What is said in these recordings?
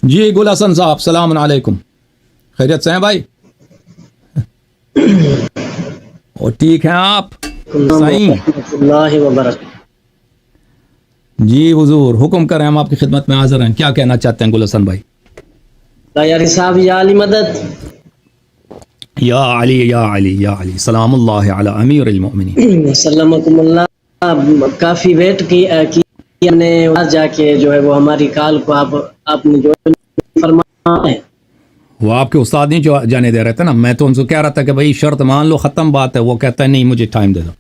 جی گل حسن صاحب السلام علیکم، خیریت سے ہیں بھائی؟ اور ٹھیک ہیں آپ صحیح؟ اللہ وبرکاتہ۔ جی حضور حکم کریں، ہم آپ کی خدمت میں حاضر ہیں، کیا کہنا چاہتے ہیں گل حسن بھائی؟ یاری صاحب یا علی مدد، یا علی یا علی یا علی، سلام اللہ علی امیر المؤمنین۔ سلامکم اللہ۔ کافی ویٹ کی ہم نے وہاں جا کے جو ہے وہ ہماری کال کو آپ نے جو فرمایا ہے وہ آپ کے استاد نہیں جو جانے دے رہے تھے نا، میں تو ان سے کہہ رہا تھا کہ بھائی شرط مان لو، ختم بات ہے، وہ کہتا ہے نہیں مجھے ٹائم دے دو،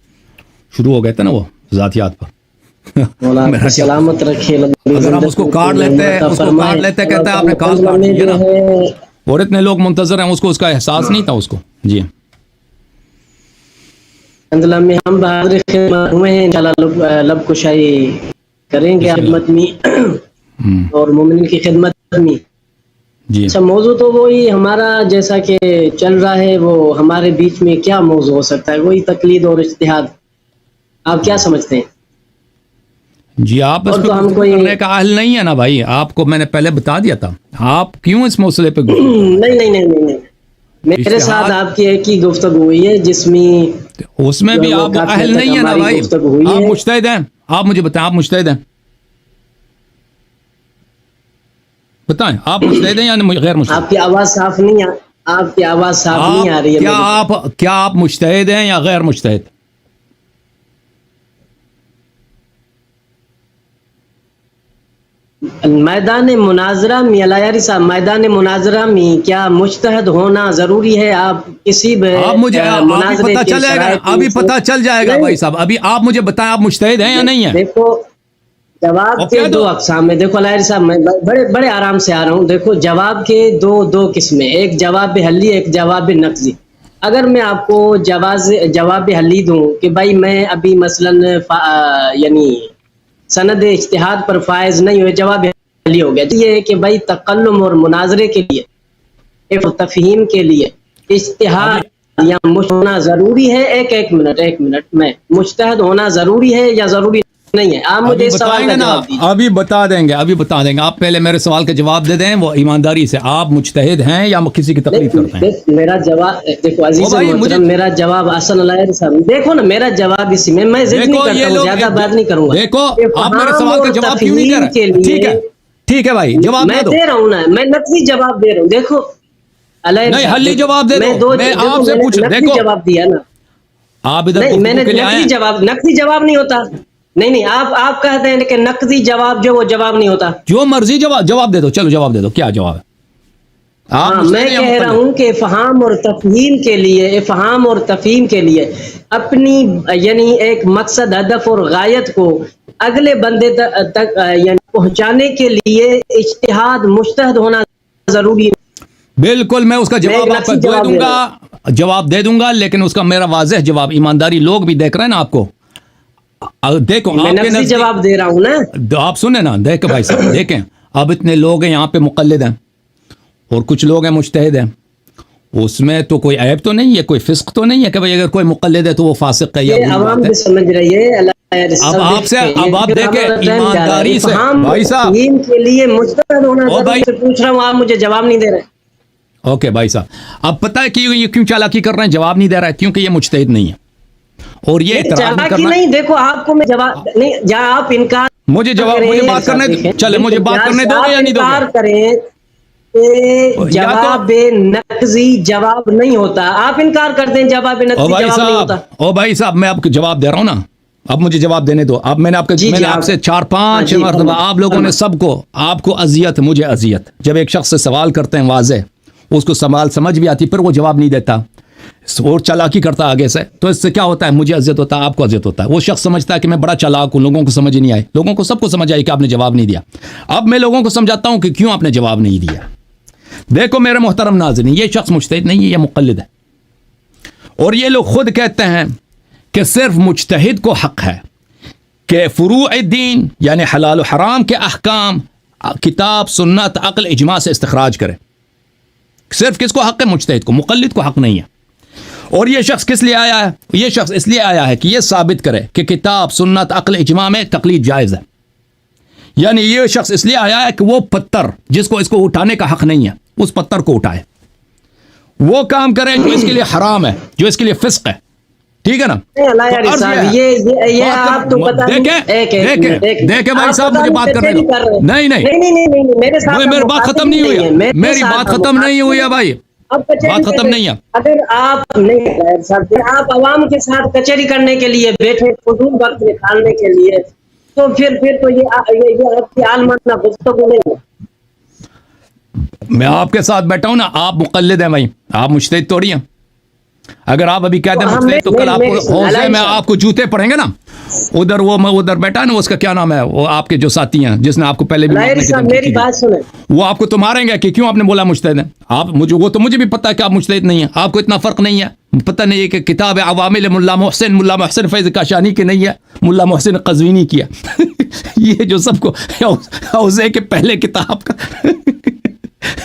شروع ہو گئے تھے نا وہ ذاتیات پر۔ مولا آپ کو سلامت رکھے، اگر ہم اس کو کاٹ لیتے کہتا ہے آپ نے کال کاٹ دی ہے نا، اور اتنے لوگ منتظر ہیں، اس کو اس کا احساس نہیں تھا اس کو۔ جی اندلا میں ہم بہادر خدمت ہوئے ہیں، انشاءاللہ لب کشائی کریں گے خدمت میں اور مومنین کی خدمت میں۔ جی اچھا، موضوع تو وہی ہمارا جیسا کہ چل رہا ہے، وہ ہمارے بیچ میں کیا موضوع ہو سکتا ہے؟ وہی تقلید اور اجتہاد، آپ کیا سمجھتے ہیں؟ جی آپ اس پہ کرنے کا اہل نہیں ہے نا بھائی، آپ کو میں نے پہلے بتا دیا تھا، آپ کیوں اس مسئلے پہ نہیں، میرے ساتھ آپ کی ایک ہی گفتگو ہوئی ہے جس میں اس میں بھی آپ اہل نہیں ہے نا بھائی، آپ مجتہد ہیں، آپ مجھے بتائیں آپ مجتہد ہیں؟ بتائیں آپ مجتہد ہیں یا غیر مجتہد؟ آپ کی آواز صاف نہیں آپ کی آواز صاف نہیں آ رہی ہے۔ کیا آپ مجتہد ہیں یا غیر مجتہد؟ میدان مناظرہ میں علیاری صاحب، میدان مناظرہ میں کیا مجتہد ہونا ضروری ہے؟ آپ کسی بھی مناظرے پتہ چلے گا، ابھی پتہ چل جائے گا بھائی صاحب، ابھی آپ مجھے بتائیں آپ مجتہد ہیں یا نہیں ہیں؟ دیکھو جواب کے دو اقسام ہیں، دیکھو علیاری صاحب میں بڑے آرام سے آ رہا ہوں۔ دیکھو جواب کے دو قسمیں، ایک جواب حلی، ایک جواب نقضی۔ اگر میں آپ کو جواب حلی دوں کہ بھائی میں ابھی مثلاً یعنی سند اجتہاد پر فائز نہیں ہوئے، جواب حلی ہو گیا۔ یہ ہے کہ بھائی تکلم اور مناظرے کے لیے، ایک تفہیم کے لیے اجتہاد یا ہونا ضروری ہے۔ ایک منٹ میں مجتہد ہونا ضروری ہے یا ضروری نہیں ہے؟ آپ مجھے اس سوال کا جواب دیجیے۔ ابھی بتا دیں گے، آپ پہلے میرے سوال کا جواب دے دیں، وہ ایمانداری سے، آپ مجتہد ہیں یا کسی کی تقلید کرتے ہیں؟ میرا جواب دیکھو عزیز محترم، میرا جواب حسن علیہ صاحب، دیکھو نا میرا جواب اسی میں ضد نہیں کرتا ہوں، زیادہ بات نہیں کروں گا۔ دیکھو آپ میرے سوال کا جواب کیوں نہیں دے رہے؟ ٹھیک ہے بھائی، جواب میں دے رہا ہوں نا، میں نقضی جواب دے رہا ہوں۔ دیکھو نہیں حلی جواب دے دو، میں آپ سے پوچھ رہا ہوں، جواب دیا نا آپ ادھر نہیں، میں نے نقضی جواب نہیں ہوتا۔ نہیں آپ کہتے ہیں کہ نقضی جواب جو وہ جواب نہیں ہوتا۔ جو مرضی جواب دے دو، چلو جواب دے دو، کیا جواب ہے؟ میں کہہ رہا ہوں کہ افہام اور تفہیم کے لیے اپنی یعنی ایک مقصد، ہدف اور غایت کو اگلے بندے تک یعنی پہنچانے کے لیے اجتہاد مجتہد ہونا ضروری ہے۔ بالکل، میں اس کا جواب آپ کو جواب دے دوں گا، لیکن اس کا میرا واضح جواب، ایمانداری لوگ بھی دیکھ رہے ہیں نا آپ کو، دیکھو میں نفسی جواب دے رہا ہوں نا، آپ سنیں نا، دیکھیں بھائی صاحب، دیکھیں اب اتنے لوگ ہیں یہاں پہ مقلد ہیں اور کچھ لوگ ہیں مجتہد ہیں، اس میں تو کوئی عیب تو نہیں ہے، کوئی فسق تو نہیں ہے کہ بھائی اگر کوئی مقلد ہے تو وہ فاسق ہے یا عوام بھی سمجھ رہی ہے۔ اب آپ دیکھیں ایمانداری سے بھائی صاحب کے لیے مجتہد ہونا ضروری ہے، پوچھ رہا ہوں، آپ مجھے جواب نہیں دے رہے۔ اوکے بھائی صاحب، اب پتہ ہے کہ یہ کیوں چالاکی کر رہے ہیں، جواب نہیں دے رہا ہے کیونکہ یہ مجتہد نہیں ہے، اور یہ اعتراض نہیں کرنا۔ نہیں دیکھو آپ کو میں جواب نہیں، جہاں آپ انکار مجھے بات کرنے چلے، مجھے بات کرنے دو گے یا نہیں دو گے؟ کریں جواب نقضی جواب نہیں ہوتا، آپ انکار کرتے ہیں جواب نقضی جواب نہیں ہوتا۔ او بھائی صاحب، میں آپ کو جواب دے رہا ہوں نا، اب مجھے جواب دینے دو۔ اب میں نے آپ سے 4-5 مرتبہ آپ لوگوں نے سب کو، آپ کو اذیت، مجھے اذیت، جب ایک شخص سے سوال کرتے ہیں واضح، اس کو سوال سمجھ بھی آتی، پھر وہ جواب نہیں دیتا اور چالاکی کرتا آگے سے، تو اس سے کیا ہوتا ہے؟ مجھے اذیت ہوتا ہے، آپ کو اذیت ہوتا ہے۔ وہ شخص سمجھتا ہے کہ میں بڑا چالاک ہوں، لوگوں کو سمجھ نہیں آئے، لوگوں کو سب کو سمجھ آئی کہ آپ نے جواب نہیں دیا۔ اب میں لوگوں کو سمجھاتا ہوں کہ کیوں آپ نے جواب نہیں دیا۔ دیکھو میرے محترم ناظرین، یہ شخص مجتہد نہیں ہے، یہ مقلد ہے، اور یہ لوگ خود کہتے ہیں کہ صرف مجتہد کو حق ہے کہ فروع الدین یعنی حلال و حرام کے احکام کتاب، سنت، عقل، اجماع سے استخراج کرے۔ صرف کس کو حق ہے؟ مجتہد کو، مقلد کو حق نہیں ہے۔ اور یہ شخص کس لیے آیا ہے؟ یہ شخص اس لیے آیا ہے کہ یہ ثابت کرے کہ کتاب، سنت، عقل، اجماع میں تقلید جائز ہے۔ یعنی یہ شخص اس لیے آیا ہے کہ وہ پتھر جس کو اس کو اٹھانے کا حق نہیں ہے اس پتھر کو اٹھائے, وہ کام کرے جو اس کے لیے حرام ہے, جو اس کے لیے فسق ہے, ٹھیک ہے نا. یہ آپ تو پتہ دیکھیں بھائی صاحب مجھے بات کرنے دو. نہیں میری بات ختم نہیں ہوئی ہے, میری بات ختم نہیں ہوئی ہے بھائی, بات ختم نہیں ہے. اگر آپ نہیں آپ عوام کے ساتھ کچہری کرنے کے لیے بیٹھے فضول وقت نکالنے کے لیے تو پھر تو یہ آپ کی عالمانہ گفتگو نہیں ہے. میں آپ کے ساتھ بیٹھا ہوں نا, آپ مقلد ہیں بھائی, آپ مجتہد توڑی ہیں. اگر آپ ابھی کہتے ہیں مجتہد تو کل آپ کو حوضے میں آپ کو جوتے پڑیں گے نا. ادھر وہ ادھر بیٹھا ہے نا, اس کا کیا نام ہے, وہ آپ کے جو ساتھی ہیں جس نے آپ کو پہلے بھی میری بات سنیں, وہ آپ کو تو ماریں گے کہ کیوں آپ نے بولا مجتہد ہے. آپ مجھے وہ تو مجھے بھی پتا ہے کہ آپ مجتہد نہیں ہیں, آپ کو اتنا فرق نہیں ہے. پتہ نہیں ہے کہ کتاب ہے عوامل ملا محسن فیض کاشانی کی نہیں ہے, ملا محسن قزوینی کی ہے. یہ جو سب کو حوضے کے پہلے کتاب کا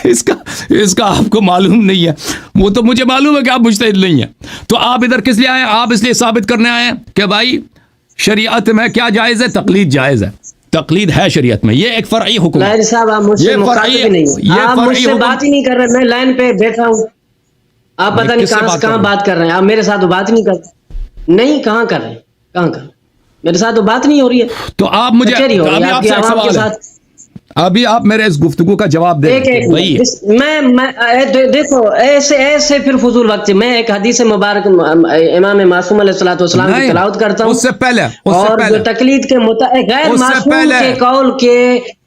اس کا آپ کو معلوم نہیں ہے. وہ تو مجھے معلوم ہے کہ آپ مجتہد نہیں ہیں. تو آپ ادھر کس لیے آئے؟ آپ اس لیے ثابت کرنے آئے ہیں کہ بھائی شریعت میں کیا جائز ہے, تقلید جائز ہے. تقلید ہے شریعت میں, یہ ایک فرعی حکم ہے. صاحب آپ مجھ سے مخاطب نہیں, آپ مجھ سے بات ہی نہیں کر رہے. میں لائن پہ بیٹھا ہوں, آپ پتہ نہیں کہاں بات کر رہے ہیں. آپ میرے ساتھ بات نہیں کر رہے. نہیں کہاں کر رہے ہیں, کہاں کر میرے ساتھ بات نہیں ہو رہی ہے. تو آپ مجھے آپ سے سوال ہے, ابھی آپ میرے اس گفتگو کا جواب دیں. میں دیکھو ایسے پھر فضول وقت میں ایک حدیث مبارک امام معصوم علیہ الصلوۃ والسلام کی تلاوت کرتا ہوں. اس سے پہلے اور جو تقلید کے غیر معصوم کے قول کے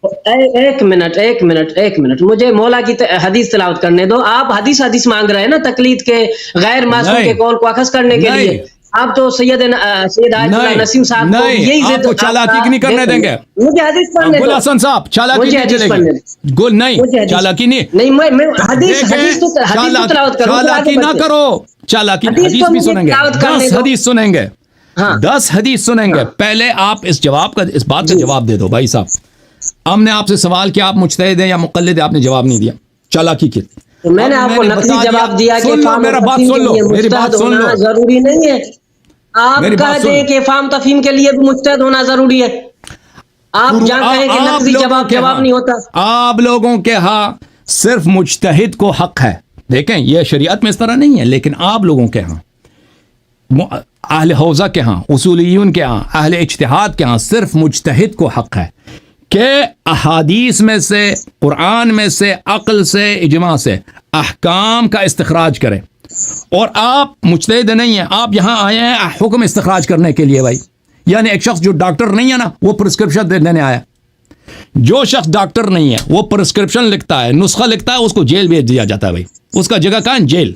ایک منٹ مجھے مولا کی حدیث تلاوت کرنے دو. آپ حدیث مانگ رہے ہیں نا تقلید کے غیر معصوم کے قول کو اخذ کرنے کے لیے. آپ تو سید آیت اللہ نسیم صاحب کو یہی آپ کو چالاکی نہیں کرنے دیں گے. مجھے حدیث پڑھنے دو. گل حسن صاحب چالاکی نہیں چلے گی. گل نہیں, چالاکی نہیں, میں حدیث تلاوت کروں. چالاکی نہ کرو. چالاکی حدیث بھی سنیں گے, 10 حدیث سنیں گے, 10 حدیث سنیں گے. پہلے آپ اس بات کا جواب دے دو بھائی صاحب. ہم نے آپ سے سوال کیا آپ مجتہد ہیں یا مقلد ہیں, آپ نے جواب نہیں دیا. چالاکی کی میں نے آپ کو نقلی جواب دیا کہ میرا بات سن لو, میری بات سن لو. ضروری نہیں ہے آپ کہتے ہیں کہ فہم تفہیم کے لیے بھی مجتہد ہونا ضروری ہے. آپ جہاں کہیں کہ نقلی جواب نہیں ہوتا. آپ لوگوں کے ہاں صرف مجتہد کو حق ہے. دیکھیں یہ شریعت میں اس طرح نہیں ہے, لیکن آپ لوگوں کے ہاں, اہل حوزہ کے ہاں, اصولیون کے ہاں, اہل اجتہاد کے ہاں صرف مجتہد کو حق ہے کہ احادیث میں سے, قرآن میں سے, عقل سے, اجماع سے احکام کا استخراج کرے. اور آپ مجتہد نہیں ہیں, آپ یہاں آئے ہیں حکم استخراج کرنے کے لیے بھائی. یعنی ایک شخص جو ڈاکٹر نہیں ہے نا, وہ پرسکرپشن دینے آیا. جو شخص ڈاکٹر نہیں ہے وہ پرسکرپشن لکھتا ہے, نسخہ لکھتا ہے, اس کو جیل بھیج دیا جاتا ہے بھائی. اس کا جگہ کہاں ہے؟ جیل,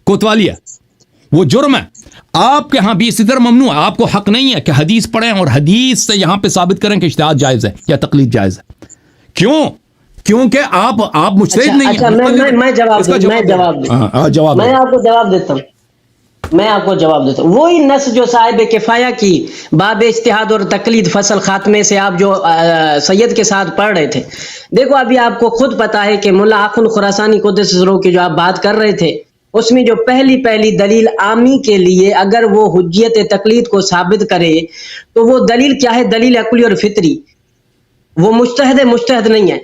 کوتوالی ہے, وہ جرم ہے. آپ کے ہاں بھی اسی طرح ممنوع ہے. آپ کو حق نہیں ہے کہ حدیث پڑھیں اور حدیث سے یہاں پہ ثابت کریں کہ اجتہاد جائز ہے یا تقلید جائز ہے. کیوں؟ کیونکہ آپ مجتہد نہیں ہیں. میں آپ کو جواب دیتا ہوں. وہی نص جو صاحب کفایہ کی باب اجتہاد اور تقلید فصل خاتمے سے آپ جو سید کے ساتھ پڑھ رہے تھے, دیکھو ابھی آپ کو خود پتا ہے کہ ملا آخن خراسانی قدس سروں کی جو آپ بات کر رہے تھے, اس میں جو پہلی دلیل عامی کے لیے اگر وہ حجیت تقلید کو ثابت کرے تو وہ دلیل کیا ہے؟ دلیل عقلی اور فطری. وہ مجتہد نہیں ہے,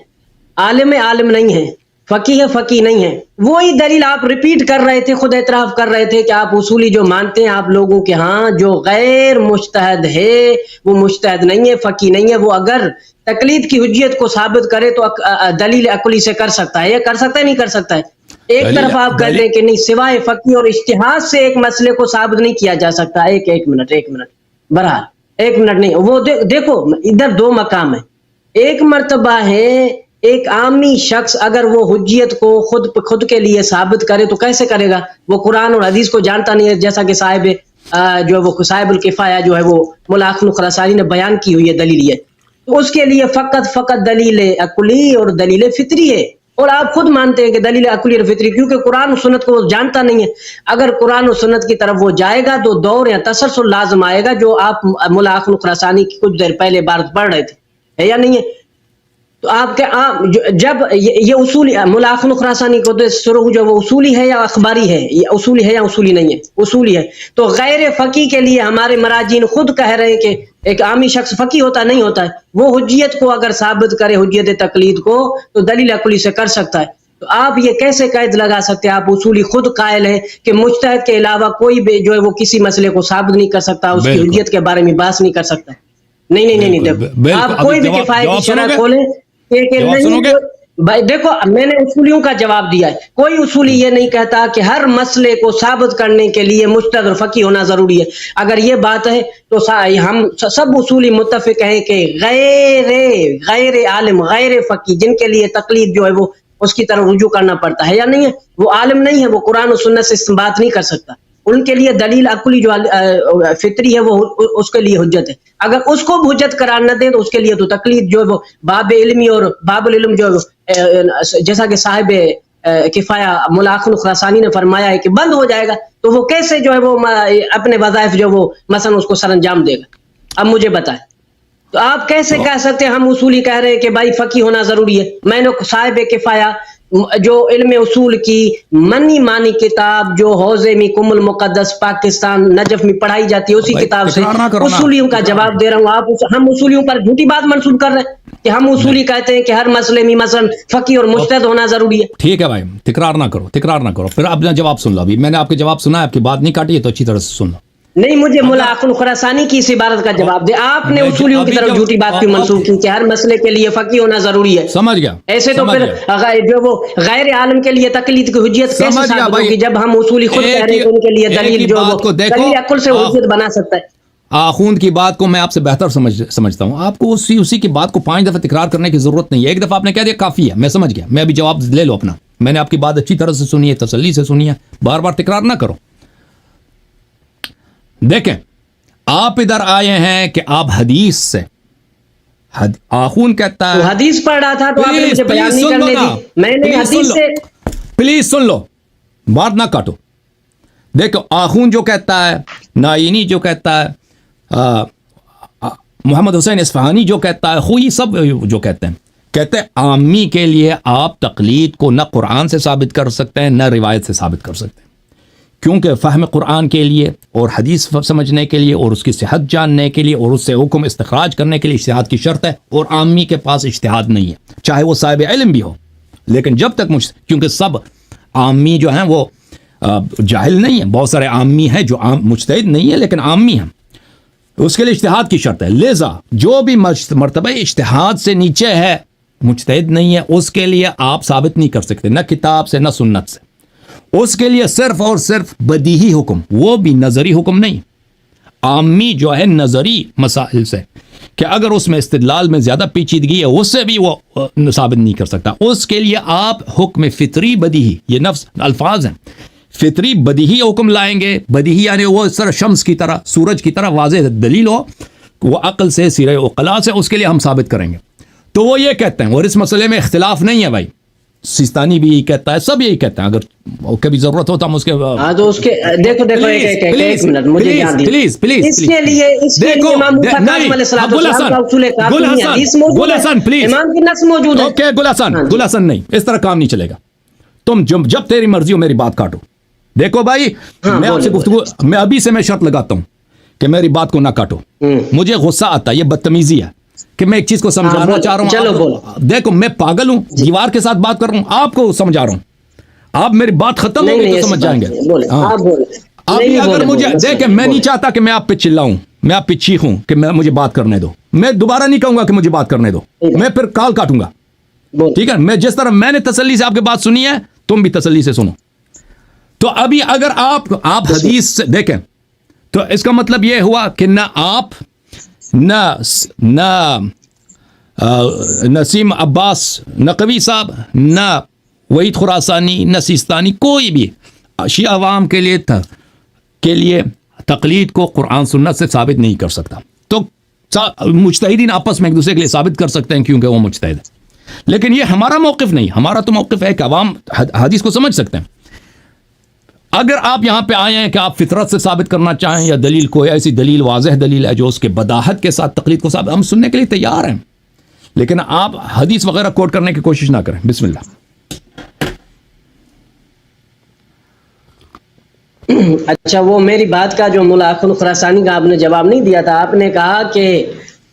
عالم نہیں ہے, فقیہ نہیں ہے. وہی دلیل آپ ریپیٹ کر رہے تھے, خود اعتراف کر رہے تھے کہ آپ اصولی جو مانتے ہیں آپ لوگوں کے ہاں جو غیر مجتہد ہے وہ مجتہد نہیں ہے, فقیہ نہیں ہے. وہ اگر تقلید کی حجیت کو ثابت کرے تو دلیل عقلی سے کر سکتا ہے. یہ کر سکتا ہے نہیں کر سکتا ہے؟ ایک طرف آپ کہتے ہیں کہ نہیں, سوائے فقیہ اور اجتہاد سے ایک مسئلے کو ثابت نہیں کیا جا سکتا. ایک منٹ بہرحال ایک منٹ نہیں. وہ دیکھو ادھر 2 مقام ہیں. ایک مرتبہ ہے ایک عامی شخص اگر وہ حجیت کو خود کے لیے ثابت کرے تو کیسے کرے گا؟ وہ قرآن اور حدیث کو جانتا نہیں ہے, جیسا کہ صاحب الکفایہ جو ہے وہ ملا آخن خراسانی نے بیان کی ہوئی ہے دلیل ہے. تو اس کے لیے فقط دلیل عقلی اور دلیل فطری ہے. اور آپ خود مانتے ہیں کہ دلیل عقلی اور فطری, کیونکہ قرآن و سنت کو وہ جانتا نہیں ہے. اگر قرآن و سنت کی طرف وہ جائے گا تو دور یا تسلسل لازم آئے گا, جو آپ ملا آخن خراسانی کی کچھ دیر پہلے بات پڑھ رہے تھے, ہے یا نہیں ہے؟ تو آپ کے جب یہ اصولی ملا اخن خراسانی کو شروع جو وہ اصولی ہے یا اخباری ہے، یہ اصولی ہے یا اصولی نہیں ہے؟ اصولی ہے. تو غیر فقی کے لیے ہمارے مراجعین خود کہہ رہے ہیں کہ ایک عامی شخص فقی ہوتا نہیں ہوتا ہے، وہ حجیت کو اگر ثابت کرے، حجیت تقلید کو، تو دلیل عقلی سے کر سکتا ہے. تو آپ یہ کیسے قید لگا سکتے ہیں؟ آپ اصولی خود قائل ہیں کہ مجتہد کے علاوہ کوئی بھی جو ہے وہ کسی مسئلے کو ثابت نہیں کر سکتا، اس کی حجیت کے بارے میں بحث نہیں کر سکتا. نہیں دیکھو، آپ کوئی بھی کفایتی شرح کھولیں کہ نہیں. بھائی دیکھو، میں نے اصولیوں کا جواب دیا ہے. کوئی اصولی یہ نہیں کہتا کہ ہر مسئلے کو ثابت کرنے کے لیے مجتہد اور فقی ہونا ضروری ہے. اگر یہ بات ہے تو ہم سب اصولی متفق ہیں کہ غیر عالم، غیر فقی، جن کے لیے تقلید جو ہے وہ اس کی طرف رجوع کرنا پڑتا ہے یا نہیں ہے، وہ عالم نہیں ہے، وہ قرآن و سنت سے استنباط نہیں کر سکتا. ان کے لیے دلیل عقلی جو فطری ہے وہ اس کے لیے حجت ہے. اگر اس کو حجت قرار نہ دیں تو اس کے لیے تو تقلید جو ہے وہ باب علمی اور باب العلم جو جیسا کہ صاحب کفایہ ملا اخن خراسانی نے فرمایا ہے کہ بند ہو جائے گا. تو وہ کیسے جو ہے وہ اپنے وظائف جو وہ مثلا اس کو سر انجام دے گا؟ اب مجھے بتائیں. تو آپ کیسے کہہ سکتے ہیں ہم اصولی کہہ رہے ہیں کہ بھائی فقی ہونا ضروری ہے؟ میں نے صاحب کفایہ جو علم اصول کی منی مانی کتاب جو حوزے میں کم المقدس پاکستان نجف میں پڑھائی جاتی ہے، اسی کتاب سے اصولیوں کا جواب دے رہا ہوں. ہم اصولیوں پر جھوٹی بات منسوب کر رہے ہیں کہ ہم اصولی کہتے ہیں کہ ہر مسئلے میں مثلا فقی اور مجتہد ہونا ضروری ہے. ٹھیک ہے بھائی، تکرار نہ کرو. پھر اپنا جواب سن لو. ابھی میں نے آپ کے جواب سنا ہے، آپ کی بات نہیں کاٹی ہے، تو اچھی طرح سے سن لو. نہیں، مجھے ملا اخن خراسانی کی اس عبارت کا جواب دے. آپ نے اصولیوں کی طرف جھوٹی بات کیوں منسوخ کی کہ ہر مسئلے کے لیے فقی ہونا ضروری ہے؟ سمجھ گیا. ایسے تو پھر جو وہ غیر عالم کے لیے تقلید کی حجیت کیسے ثابت ہوگی جب ہم اصولی خود کہہ رہے ہیں کہ ان کے لیے دلیل جو وہ دلیل عقل سے حجیت بنا سکتا ہے؟ آخوند کی بات کو میں آپ سے بہتر سمجھتا ہوں. آپ کو اسی کی بات کو 5 دفعہ تکرار کرنے کی ضرورت نہیں ہے. ایک دفعہ آپ نے کہہ دیا کافی ہے، میں سمجھ گیا. میں ابھی جواب لے لو اپنا. میں نے آپ کی بات اچھی طرح سے سنی ہے، تسلی سے سنی ہے. بار بار تکرار نہ کرو. دیکھیں، آپ ادھر آئے ہیں کہ آپ حدیث سے آخون کہتا ہے حدیث پڑھ رہا تھا تو آپ نے مجھے بیان نہیں کرنے دی. میں نے حدیث سے پلیز سن لو، بات نہ کاٹو. دیکھو، آخون جو کہتا ہے، نائینی جو کہتا ہے، محمد حسین اصفہانی جو کہتا ہے، خوئی سب جو کہتے ہیں عامی کے لیے آپ تقلید کو نہ قرآن سے ثابت کر سکتے ہیں نہ روایت سے ثابت کر سکتے ہیں، کیونکہ فہم قرآن کے لیے اور حدیث سمجھنے کے لیے اور اس کی صحت جاننے کے لیے اور اس سے حکم استخراج کرنے کے لیے اجتہاد کی شرط ہے، اور عامی کے پاس اجتہاد نہیں ہے، چاہے وہ صاحب علم بھی ہو. لیکن جب تک کیونکہ سب عامی جو ہیں وہ جاہل نہیں ہیں، بہت سارے عامی ہیں جو مجتہد نہیں ہے لیکن عامی ہیں، اس کے لیے اجتہاد کی شرط ہے. لہذا جو بھی مرتبہ اجتہاد سے نیچے ہے، مجتہد نہیں ہے، اس کے لیے آپ ثابت نہیں کر سکتے، نہ کتاب سے نہ سنت سے. اس کے لیے صرف اور صرف بدیہی حکم، وہ بھی نظری حکم نہیں، عامی جو ہے نظری مسائل سے، کہ اگر اس میں استدلال میں زیادہ پیچیدگی ہے اس سے بھی وہ ثابت نہیں کر سکتا. اس کے لیے آپ حکم فطری بدیہی، یہ نفس الفاظ ہیں، فطری بدیہی حکم لائیں گے. بدیہی یعنی وہ اس طرح شمس کی طرح، سورج کی طرح واضح دلیل ہو، وہ عقل سے، سیرے عقلاء سے، اس کے لیے ہم ثابت کریں گے. تو وہ یہ کہتے ہیں، اور اس مسئلے میں اختلاف نہیں ہے بھائی. سیستانی بھی یہی کہتا ہے، سب یہی کہتے ہیں. اگر کبھی ضرورت ہوتا ہم اس کے تو اس کے دیکھو ایک منٹ مجھے جان دیجیے. پلیز اس کے لیے امام موسیٰ کاظم علیہ السلام کا اصول کافی حدیث موجود ہے، امام کی نص موجود ہے. اوکے گل حسن نہیں، اس طرح کام نہیں چلے گا. تم جب تیری مرضی ہو میری بات کاٹو. دیکھو بھائی، میں آپ سے گفتگو، میں ابھی سے میں شرط لگاتا ہوں کہ میری بات کو نہ کاٹو. مجھے غصہ آتا ہے، یہ بدتمیزی ہے کہ میں ایک چیز کو سمجھانا چاہ رہا ہوں. دیکھو، میں پاگل ہوں، دیوار کے ساتھ بات کر رہا ہوں، آپ کو سمجھا رہا ہوں. آپ میری بات ختم ہوگی تو سمجھ جائیں گے. ابھی اگر مجھے دیکھیں، میں نہیں چاہتا کہ میں آپ پہ چلاؤں، میں آپ پہ چیخوں کہ مجھے بات کرنے دو. میں دوبارہ نہیں کہوں گا کہ مجھے بات کرنے دو، میں پھر کال کاٹوں گا. ٹھیک ہے، میں جس طرح میں نے تسلی سے آپ کی بات سنی ہے، تم بھی تسلی سے سنو. تو ابھی اگر آپ حدیث سے دیکھیں تو اس کا مطلب یہ ہوا کہ نہ آپ نہ نسیم عباس نقوی صاحب، نہ وحید خراسانی، نہ سیستانی، کوئی بھی شیعہ عوام کے لیے تقلید کو قرآن سنت سے ثابت نہیں کر سکتا. تو مجتہدین آپس میں ایک دوسرے کے لیے ثابت کر سکتے ہیں کیونکہ وہ مجتہد ہے. لیکن یہ ہمارا موقف نہیں. ہمارا تو موقف ہے کہ عوام حدیث کو سمجھ سکتے ہیں. اگر آپ یہاں پہ آئے ہیں کہ آپ فطرت سے ثابت کرنا چاہیں یا دلیل کوئی ایسی دلیل، واضح دلیل ہے جو اس کے بداحت کے ساتھ تقلید کو ثابت، ہم سننے کے لیے تیار ہیں. لیکن آپ حدیث وغیرہ کوٹ کرنے کی کوشش نہ کریں. بسم اللہ. اچھا، وہ میری بات کا جو ملا اخن خراسانی کا آپ نے جواب نہیں دیا تھا. آپ نے کہا کہ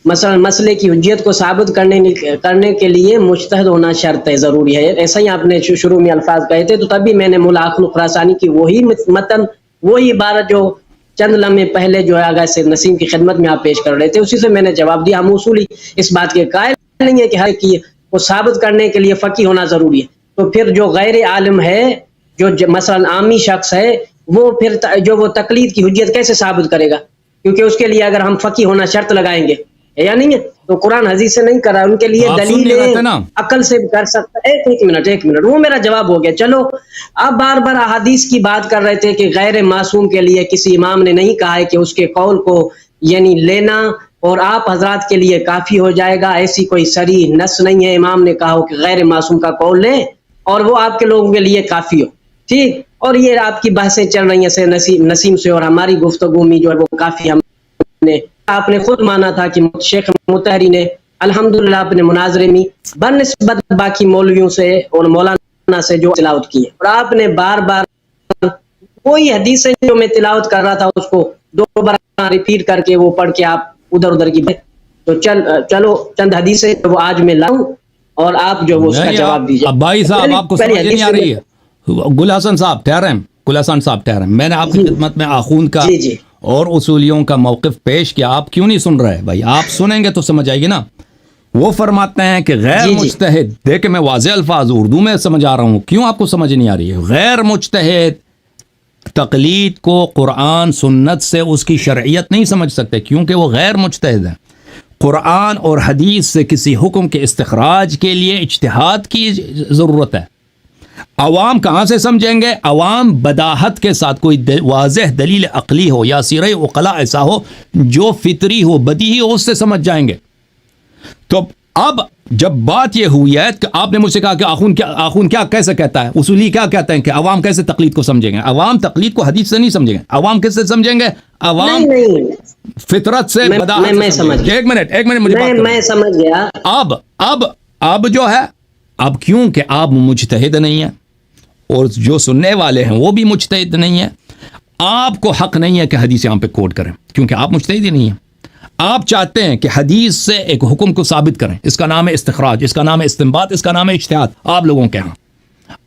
مثلا مسئلے کی حجیت کو ثابت کرنے کے لیے مجتہد ہونا شرط ہے، ضروری ہے. ایسا ہی آپ نے شروع میں الفاظ کہے تھے، تو تبھی میں نے ملا اخن خراسانی کی وہی متن، وہی عبارت جو چند لمحے پہلے جو ہے آغا سے نسیم کی خدمت میں آپ پیش کر رہے تھے، اسی سے میں نے جواب دیا. ہم اصولی اس بات کے قائل نہیں ہے کہ ہر کی کو ثابت کرنے کے لیے فقی ہونا ضروری ہے. تو پھر جو غیر عالم ہے، جو مثلا عامی شخص ہے، وہ پھر جو وہ تقلید کی حجیت کیسے ثابت کرے گا؟ کیونکہ اس کے لیے اگر ہم فقی ہونا شرط لگائیں گے یا نہیں ہے، تو قرآن حدیث سے نہیں کرا. ان کے لیے دلیل عقل سے کر سکتا ہے. ایک منٹ، وہ میرا جواب ہو گیا. چلو، اب بار بار احادیث کی بات کر رہے تھے کہ غیر معصوم کے لیے کسی امام نے نہیں کہا ہے کہ اس کے قول کو یعنی لینا اور آپ حضرات کے لیے کافی ہو جائے گا. ایسی کوئی صریح نص نہیں ہے امام نے کہا ہو کہ غیر معصوم کا قول لیں اور وہ آپ کے لوگوں کے لیے کافی ہو. ٹھیک، اور یہ آپ کی بحثیں چل رہی ہیں نسیم سے، اور ہماری گفتگو میں جو ہے وہ کافی ہم نے، آپ نے خود مانا تھا کہ شیخ مطہری نے الحمدللہ اپنے مناظرے میں بنسبت باقی مولویوں سے اور مولانا سے جو تلاوت کی ہے، اور آپ نے بار بار کوئی حدیث جو میں تلاوت کر رہا تھا اس کو دوبارہ ریپیٹ کر کے وہ پڑھ کے آپ ادھر کی تو چلو چند حدیثیں وہ آج میں لاؤں اور آپ جو وہ اس کا جواب دیجیے. بھائی صاحب آپ کو سمجھ نہیں آ رہی ہے. گل حسن صاحب ٹھہریں، میں نے آپ کی خدمت میں آخوند کا اور اصولیوں کا موقف پیش کیا. آپ کیوں نہیں سن رہے بھائی؟ آپ سنیں گے تو سمجھ آئے گی نا. وہ فرماتے ہیں کہ غیر مجتہد، دیکھیں میں واضح الفاظ اردو میں سمجھا رہا ہوں، کیوں آپ کو سمجھ نہیں آ رہی ہے؟ غیر مجتہد تقلید کو قرآن سنت سے اس کی شرعیت نہیں سمجھ سکتے، کیونکہ وہ غیر مجتہد ہے. قرآن اور حدیث سے کسی حکم کے استخراج کے لیے اجتہاد کی ضرورت ہے. عوام کہاں سے سمجھیں گے؟ عوام بداہت کے ساتھ کوئی واضح دلیل عقلی ہو یا سیرہ عقلاء ایسا ہو جو فطری ہو، بدیہی ہو، اس سے سمجھ جائیں گے. تو اب جب بات یہ ہوئی ہے کہ آپ نے مجھ سے کہا کہ آخون کیا کیسے کہتا ہے، اصولی کیا کہتے ہیں کہ عوام کیسے تقلید کو سمجھیں گے؟ عوام تقلید کو حدیث سے نہیں سمجھیں گے. عوام کس سے سمجھیں گے؟ عوام فطرت سے، بداہت سے. ایک منٹ مجھے بات میں سمجھ گیا. اب جو ہے، اب کیوں کہ آپ مجتہد نہیں ہیں اور جو سننے والے ہیں وہ بھی مجتہد نہیں ہیں، آپ کو حق نہیں ہے کہ حدیث یہاں پہ کوٹ کریں، کیونکہ آپ مجتہد ہی نہیں ہیں. آپ چاہتے ہیں کہ حدیث سے ایک حکم کو ثابت کریں، اس کا نام ہے استخراج، اس کا نام ہے استنباط، اس کا نام ہے اجتہاد. آپ لوگوں کے ہاں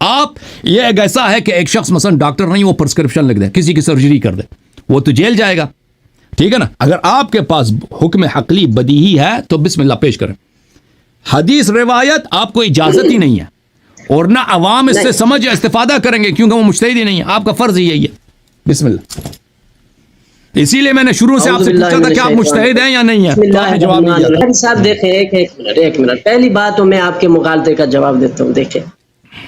آپ یہ ایک ایسا ہے کہ ایک شخص مثلا ڈاکٹر نہیں، وہ پرسکرپشن لکھ دے، کسی کی سرجری کر دے، وہ تو جیل جائے گا. ٹھیک ہے نا؟ اگر آپ کے پاس حکم عقلی بدیہی ہے تو بسم اللہ پیش کریں. حدیث روایت آپ کو اجازت ہی نہیں ہے، اور نہ عوام اس سے سمجھ یا استفادہ کریں گے، کیونکہ وہ مجتہد ہی نہیں ہے. آپ کا فرض ہی یہی ہے. بسم اللہ. اسی لیے میں نے شروع سے آپ سے پوچھا تھا کہ آپ مجتہد ہیں یا نہیں ہیں. آپ نے جواب نہیں دیا. صاحب دیکھیں، ایک منٹ پہلی بات تو میں آپ کے مغالطے کا جواب دیتا ہوں. دیکھیں،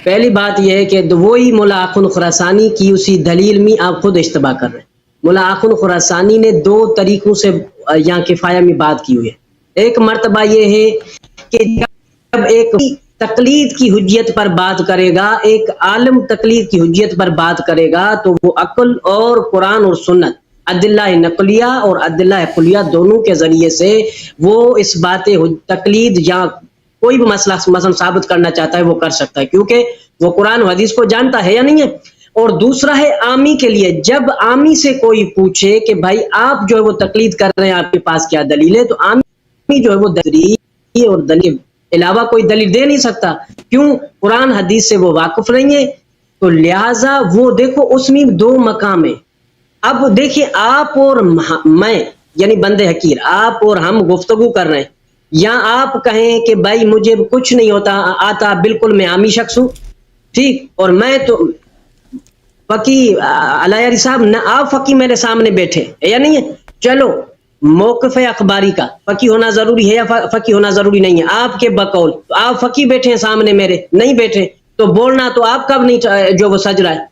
پہلی بات یہ ہے کہ وہی ملا اخن خراسانی کی اسی دلیل میں آپ خود اشتباہ کر رہے ہیں. ملا اخن خراسانی نے دو طریقوں سے یہاں کفایہ میں بات کی ہوئی ہے. ایک مرتبہ یہ ہے کہ جب ایک تقلید کی حجیت پر بات کرے گا، ایک عالم تقلید کی حجیت پر بات کرے گا، تو وہ عقل اور قرآن اور سنت، ادلہ نقلیہ اور ادلہ عقلیہ دونوں کے ذریعے سے وہ اس بات تقلید یا کوئی بھی مسئلہ مثلا ثابت کرنا چاہتا ہے وہ کر سکتا ہے، کیونکہ وہ قرآن و حدیث کو جانتا ہے یا نہیں ہے. اور دوسرا ہے عامی کے لیے، جب عامی سے کوئی پوچھے کہ بھائی آپ جو ہے وہ تقلید کر رہے ہیں، آپ کے پاس کیا دلیل ہے، تو عامی جو ہے وہ دلیل اور دلیل علاوہ کوئی دلیل دے نہیں سکتا. کیوں؟ قرآن حدیث سے وہ واقف نہیں ہے. تو لہٰذا وہ دیکھو اس میں دو مقام ہے. اب دیکھیں، آپ اور میں یعنی بندے حقیر، آپ اور ہم گفتگو کر رہے ہیں، یا آپ کہیں کہ بھائی مجھے کچھ نہیں آتا، بالکل میں عامی شخص ہوں، ٹھیک، اور میں تو فقی علیہ صاحب نہ، آپ فقی میرے سامنے بیٹھے یا نہیں ہے. چلو، موقف اخباری کا فقی ہونا ضروری ہے یا فقی ہونا ضروری نہیں ہے آپ کے بقول، تو آپ فقی بیٹھے ہیں سامنے، میرے نہیں بیٹھے، تو بولنا تو آپ کا بھی نہیں جو وہ سج رہا ہے،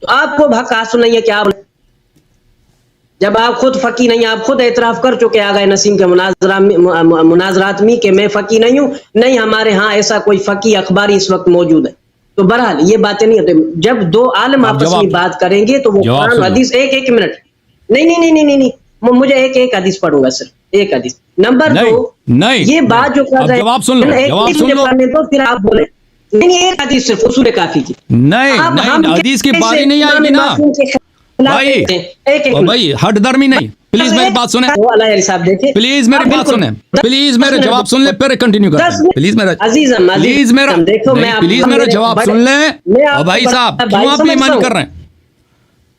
تو آپ کو حق حاصل نہیں ہے کہ آپ، جب آپ خود فقی نہیں، آپ خود اعتراف کر چکے آگئے نسیم کے مناظرات میں کہ میں فقی نہیں ہوں، نہیں ہمارے ہاں ایسا کوئی فقی اخباری اس وقت موجود ہے. تو بہرحال یہ باتیں نہیں ہوتی. جب دو عالم آپس میں بات کریں گے تو وہ قرآن حدیث، ایک منٹ، نہیں مجھے ایک حدیث پڑھوں گا، صرف ایک حدیث. نمبر نہیں، 2 نہیں، یہ بات جو کر اب رہے جواب سن لو، جواب سن لو۔ تو پھر آپ بولیں نہیں ایک حدیث صرف اصول کافی کی نہیں اب نہیں، ہم حدیث کی کیسے باری نہیں آئے گی امام نا معصوم کے خلاف بھائی، کہتے ہیں؟ ایک بھائی ہٹ درمی نہیں، پلیز میری بات سنیں، وہ اللہ علیہ صاحب دیکھیں پلیز میری بات سنیں، پلیز میرے جواب سن لیں پھر کنٹینیو کرتے ہیں، پلیز میرا عزیزم پلیز میرا دیکھو میں نہیں، پلیز میرا جواب سن لیں۔ اور بھائی صاحب کیوں آپ بے ایمانی کر رہے ہیں؟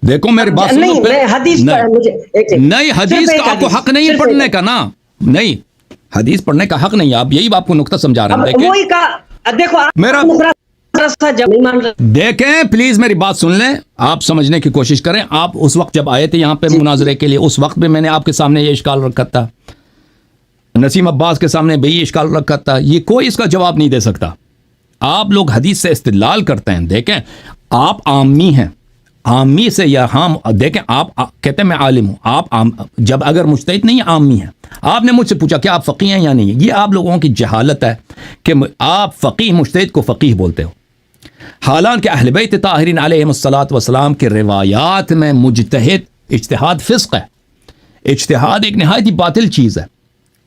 دیکھو میری بات سن لو نہیں میں حدیث نہیں، حدیث کا آپ کو حق نہیں ہے پڑھنے کا نا، نہیں حدیث پڑھنے کا حق نہیں ہے، آپ یہی آپ کو نقطہ سمجھا رہے ہیں۔ دیکھیں وہی کا دیکھو میرا جب نہیں مان رہے دیکھیں پلیز میری بات سن لیں، آپ سمجھنے کی کوشش کریں۔ آپ اس وقت جب آئے تھے یہاں پہ مناظرے کے لیے، اس وقت بھی میں نے آپ کے سامنے یہ اشکال رکھا تھا، نسیم عباس کے سامنے بھی یہ اشکال رکھا تھا، یہ کوئی اس کا جواب نہیں دے سکتا۔ آپ لوگ حدیث سے استدلال کرتے ہیں، دیکھیں آپ عامی ہیں، عامی سے یا ہم دیکھیں آپ کہتے ہیں میں عالم ہوں، آپ جب اگر مجتہد نہیں عامی ہیں، آپ نے مجھ سے پوچھا کہ آپ فقیہ ہیں یا نہیں، یہ آپ لوگوں کی جہالت ہے کہ آپ فقیہ مجتہد کو فقیہ بولتے ہو، حالانکہ اہل بیت طاہرین علیہم الصلاۃ والسلام کے روایات میں مجتہد اجتہاد فسق ہے، اجتہاد ایک نہایت ہی باطل چیز ہے،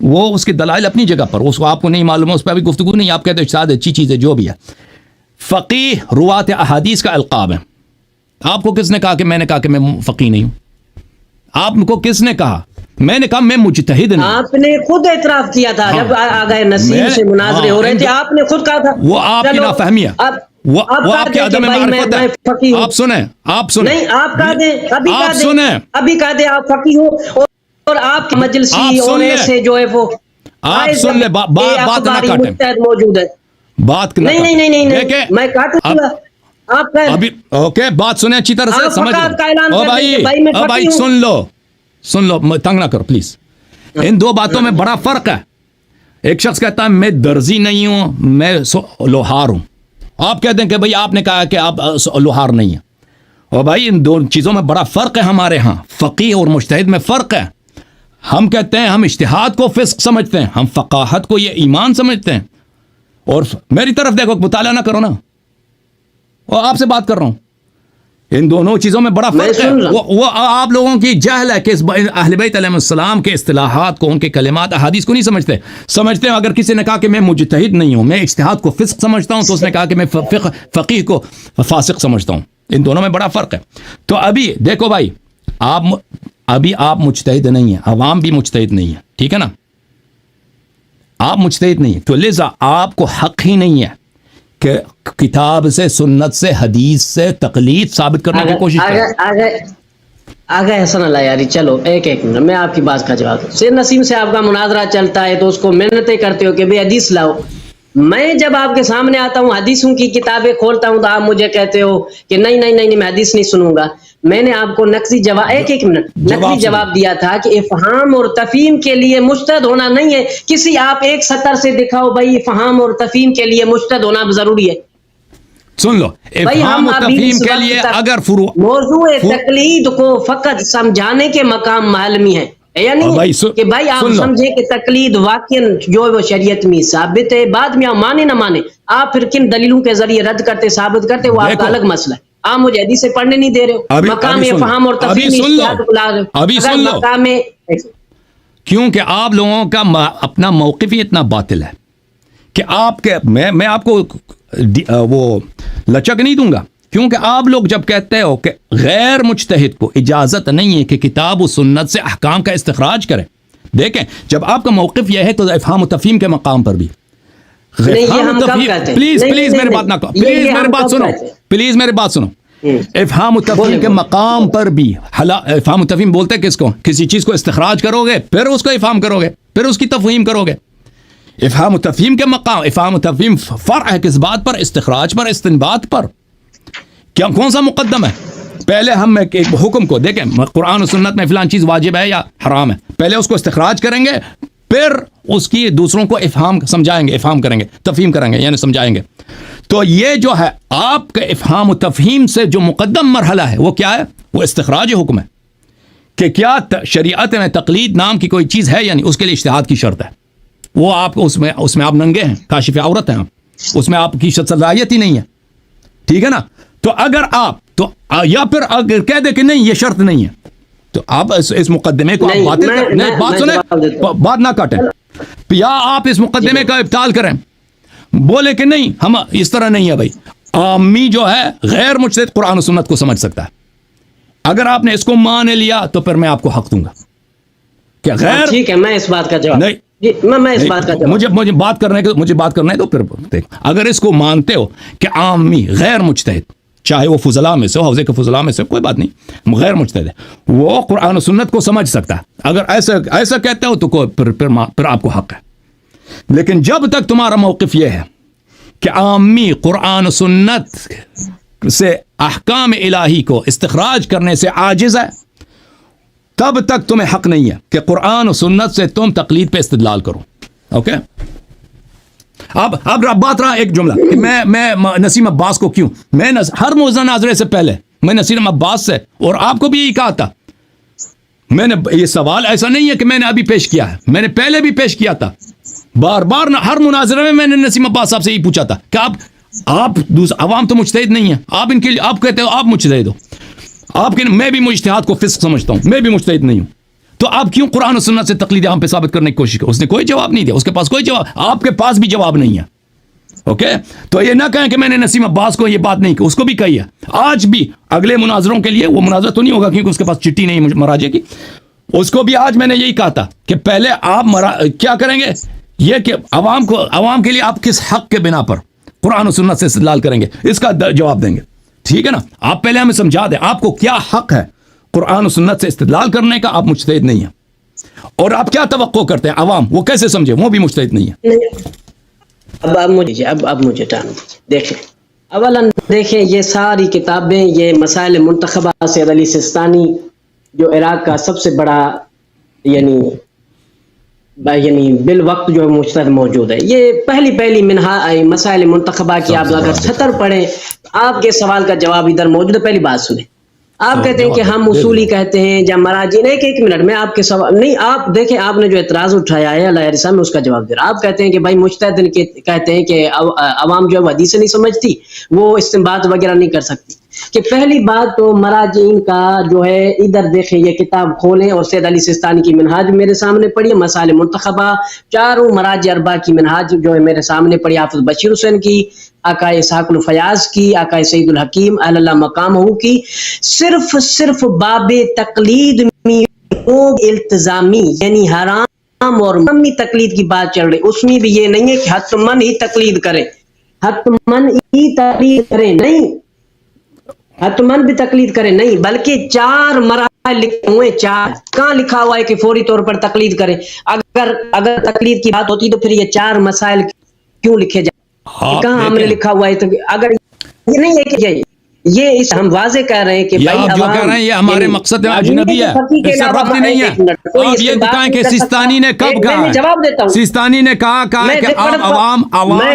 وہ اس کے دلائل اپنی جگہ پر، اس کو آپ کو نہیں معلوم ہے، اس پہ ابھی گفتگو نہیں، آپ کہتے ہیں اجتہاد اچھی چیز ہے، جو بھی ہے۔ فقیہ روات احادیث کا القاب ہے۔ آپ کو کس نے کہا کہ میں نے کہا کہ میں فقیہ نہیں ہوں؟ آپ کو کس نے کہا؟ میں نے کہا میں مجتہد نہیں۔ آپ نے خود اعتراف کیا تھا جب آگئے نسیم سے مناظرے ہو رہے تھے، آپ نے خود کہا تھا وہ آپ کی نافہمی ہے، وہ آپ کے عدم معرفت ہے۔ آپ سنیں، آپ سنیں، نہیں آپ کہہ دیں، ابھی آپ کہہ سنیں، دیں، ابھی کہہ دیں آپ فقیہ ہو، اور آپ کی مجلسی آپ سن اور لیں، ایسے جو ہے وہ آپ سن لیں، بات نہ کاٹیں، مجتہد موجود ہے۔ بات نہ نہیں کاٹیں، نہیں نہیں دیکھیں نہیں میں کاٹوں گا، آپ کہہ ابھی اوکے بات سنیں اچھی طرح سے، آپ سمجھ فقاہت کا اعلان لو۔ کر دیں کہ بھائی میں او بھائی فقیہ ہوں۔ سن لو، تنگ نہ کرو پلیز۔ ان دو باتوں میں بڑا فرق ہے۔ ایک شخص کہتا ہے میں درزی نہیں ہوں، میں لوہار ہوں، آپ کہتے ہیں کہ بھائی آپ نے کہا کہ آپ لوہار نہیں ہیں، اور بھائی ان دو چیزوں میں بڑا فرق ہے ہمارے ہاں، فقیہ اور مجتہد میں فرق ہے۔ ہم کہتے ہیں ہم اجتہاد کو فسق سمجھتے ہیں، ہم فقاہت کو یہ ایمان سمجھتے ہیں۔ اور میری طرف دیکھو، مطالعہ نہ کرو نا، اور آپ سے بات کر رہا ہوں، ان دونوں چیزوں میں بڑا فرق ہے۔ وہ آپ لوگوں کی جہل ہے کہ اہل بیت علیہ السلام کے اصطلاحات کو، ان کے کلمات احادیث کو نہیں سمجھتے ہیں۔ اگر کسی نے کہا کہ میں مجتہد نہیں ہوں، میں اجتہاد کو فسق سمجھتا ہوں، تو اس نے کہا کہ میں فقیہ کو فاسق سمجھتا ہوں، ان دونوں میں بڑا فرق ہے۔ تو ابھی دیکھو بھائی، ابھی آپ مجتہد نہیں ہیں، عوام بھی مجتہد نہیں ہے، ٹھیک ہے نا، آپ مجتہد نہیں ہیں، تو لہذا آپ کو حق ہی نہیں ہے کہ کتاب سے، سنت سے، حدیث سے تقلید ثابت کرنے کی کوشش کریں۔ آگے حسن اللہ یاری، چلو ایک منٹ میں آپ کی بات کا جواب دوں۔ سید نسیم سے آپ کا مناظرہ چلتا ہے تو اس کو محنتیں کرتے ہو کہ بھئی حدیث لاؤ، میں جب آپ کے سامنے آتا ہوں حدیثوں کی کتابیں کھولتا ہوں تو آپ مجھے کہتے ہو کہ نہیں نہیں نہیں میں حدیث نہیں سنوں گا۔ میں نے آپ کو نقلی جواب ایک منٹ نقلی جواب دیا تھا کہ افہام اور تفہیم کے لیے مجتہد ہونا نہیں ہے، کسی آپ ایک سطر سے دکھاؤ بھائی افہام اور تفہیم کے لیے مجتہد ہونا ضروری ہے۔ سن لو، افہام و تفہیم کے لیے اگر موضوع تقلید کو فقط سمجھانے کے مقام محل میں ہے، یعنی کہ بھائی آپ سمجھیں کہ تقلید واقعا جو وہ شریعت میں ثابت ہے، بعد میں آپ مانے نہ مانے، آپ پھر کن دلیلوں کے ذریعے رد کرتے ثابت کرتے، وہ آپ کا الگ مسئلہ ہے۔ آپ مجھے حدیث سے پڑھنے نہیں دے رہے ہو، مقام افہام اور تفہیم اجتہاد کو لا رہے ہو، ابھی سن لو، کیونکہ آپ لوگوں کا اپنا موقف ہی اتنا باطل ہے کہ آپ کے میں آپ کو وہ لچک نہیں دوں گا، کیونکہ آپ لوگ جب کہتے ہو کہ غیر مجتہد کو اجازت نہیں ہے کہ کتاب و سنت سے احکام کا استخراج کرے، دیکھیں جب آپ کا موقف یہ ہے تو افہام و تفہیم کے مقام پر بھی پلیز میری بات نہ کرو، پلیز میری بات سنو، پلیز میری بات سنو، افہام و تفہیم کے مقام پر بھی، افہام و تفہیم بولتے ہیں کس کو؟ کسی چیز کو استخراج کرو گے پھر اس کو افہام کرو گے، پھر اس کی تفہیم کرو گے۔ افہام و تفہیم کے مقام، افہام و تفہیم فرع ہے کس بات پر؟ استخراج پر، استنباط پر۔ کیا کون سا مقدم ہے؟ پہلے ہم ایک حکم کو دیکھیں، قرآن و سنت میں فلان چیز واجب ہے یا حرام ہے، پہلے اس کو استخراج کریں گے، پھر اس کی دوسروں کو افہام سمجھائیں گے، افہام کریں گے، تفہیم کریں گے، یعنی سمجھائیں گے۔ تو یہ جو ہے آپ کے افہام و تفہیم سے جو مقدم مرحلہ ہے وہ کیا ہے؟ وہ استخراج حکم ہے کہ کیا شریعت میں تقلید نام کی کوئی چیز ہے، یعنی اس کے لیے اجتہاد کی شرط ہے۔ وہ آپ اس میں آپ ننگے ہیں، کاشف عورت ہیں آپ، اس میں آپ کی صلاحیت ہی نہیں ہے، ٹھیک ہے نا؟ تو اگر آپ تو یا پھر اگر کہہ دے کہ نہیں یہ شرط نہیں ہے، تو آپ اس مقدمے کو آپ باطل کریں. نہیں بات سنیں, بات نہ کاٹیں. یا آپ اس مقدمے کا ابطال کریں, بولے کہ نہیں ہم اس طرح نہیں ہے بھائی, عامی جو ہے غیر مجتہد قرآن و سنت کو سمجھ سکتا ہے. اگر آپ نے اس کو مان لیا تو پھر میں آپ کو حق دوں گا کہ غیر. ٹھیک ہے, میں اس بات کا جواب نہیں, میں اس بات کا جواب, مجھے بات کرنا ہے تو پھر دیکھ, اگر اس کو مانتے ہو کہ عامی غیر مجتہد, چاہے وہ فضلاء میں سے ہو, حوضے کے فضلاء میں سے, کوئی بات نہیں, غیر مجتہد ہے, وہ قرآن و سنت کو سمجھ سکتا ہے. اگر ایسا کہتے ہو تو پھر آپ کو حق ہے. لیکن جب تک تمہارا موقف یہ ہے کہ عامی قرآن و سنت سے احکام الہی کو استخراج کرنے سے عاجز ہے, تب تک تمہیں حق نہیں ہے کہ قرآن و سنت سے تم تقلید پہ استدلال کرو. اوکے, اب بات رہا ایک جملہ کہ میں نسیم عباس کو کیوں, میں ہر موضوع ناظرے سے پہلے میں نسیم عباس سے, اور آپ کو بھی یہی کہا تھا, میں نے یہ سوال ایسا نہیں ہے کہ میں نے ابھی پیش کیا ہے, میں نے پہلے بھی پیش کیا تھا, بار بار ہر مناظرے میں نے نسیم عباس صاحب سے یہی پوچھا تھا کہ آپ عوام تو مجتہد نہیں ہیں, آپ ان کے لیے آپ کہتے ہو آپ مجتہد ہو, آپ کے میں بھی مجتہد کو فسق سمجھتا ہوں, میں بھی مجتہد نہیں ہوں, تو آپ کیوں قرآن و سنت سے تقلید ہم پہ ثابت کرنے کی کوشش کی؟ اس نے کوئی جواب نہیں دیا, اس کے پاس کوئی جواب, آپ کے پاس بھی جواب نہیں ہے. اوکے, تو یہ نہ کہیں کہ میں نے نسیم عباس کو یہ بات نہیں کی, اس کو بھی کہی ہے. آج بھی اگلے مناظروں کے لیے, وہ مناظرہ تو نہیں ہوگا کیونکہ اس کے پاس چٹھی نہیں مراجعے کی, اس کو بھی آج میں نے یہی کہا تھا کہ پہلے آپ کیا کریں گے, یہ کہ عوام کے لیے آپ کس حق کے بنا پر قرآن و سنت سے استدلال کریں گے, اس کا جواب دیں گے. ٹھیک ہے نا, آپ پہلے ہمیں سمجھا دیں آپ کو کیا حق ہے قرآن و سنت سے استدلال کرنے کا. آپ مجتہد نہیں ہیں, اور آپ کیا توقع کرتے ہیں عوام وہ کیسے سمجھے, وہ بھی مجتہد نہیں ہے. اب مجھے ٹائم دیکھیں, اولا دیکھیں یہ ساری کتابیں, یہ مسائل منتخبہ سید علی سستانی جو عراق کا سب سے بڑا یعنی بالوقت جو مجتہد موجود ہے, یہ پہلی مسائل منتخبہ کی آپ اگر سطر پڑھیں آپ کے سوال کا جواب ادھر موجود ہے. پہلی بات سنیں, آپ کہتے ہیں کہ ہم اصولی کہتے ہیں یا مراجع, نہیں کہ ایک منٹ میں آپ کے سوال نہیں, آپ دیکھیں آپ نے جو اعتراض اٹھایا ہے اللہ صاحب میں اس کا جواب دے رہا. آپ کہتے ہیں کہ بھائی مجتہد کہتے ہیں کہ عوام جو ہے حدیث نہیں سمجھتی, وہ استنباط وغیرہ نہیں کر سکتی. کہ پہلی بات تو مراجعین کا جو ہے, ادھر دیکھیں یہ کتاب کھولیں اور سید علی سستانی کی منہاج میرے سامنے پڑھی, مسائل منتخبہ چاروں مراجع اربعہ کی منہاج جو ہے میرے سامنے پڑھی, حافظ بشیر حسین کی, آقا اسحاق الفیاض کی, آقا سعید الحکیم اللہ مقام ہو کی, صرف باب تقلید میں التزامی یعنی حرام اور ممی تقلید کی بات چل رہی, اس میں بھی یہ نہیں ہے کہ حتمن ہی تقلید کرے, حتمن ہی تقلید کرے نہیں, حتمن بھی تقلید کرے نہیں, بلکہ 4 مراحل لکھے ہوئے, 4 کہاں لکھا ہوا ہے کہ فوری طور پر تقلید کرے؟ اگر تقلید کی بات ہوتی تو پھر یہ 4 مسائل کیوں لکھے جائیں, کہاں ہم نے لکھا ہوا ہے؟ تو اگر یہ نہیں ہے کہ یہ اس ہم واضح کہہ رہے ہیں کہ بھائی آپ جو کہہ رہے ہیں یہ ہمارے مقصد میں اجنبی ہے, اس سے ربط نہیں ہے. آپ یہ دکھائیں کہ سیستانی نے کب کہا ہے, جواب دیتا ہوں, سیستانی نے کہا کہ عوام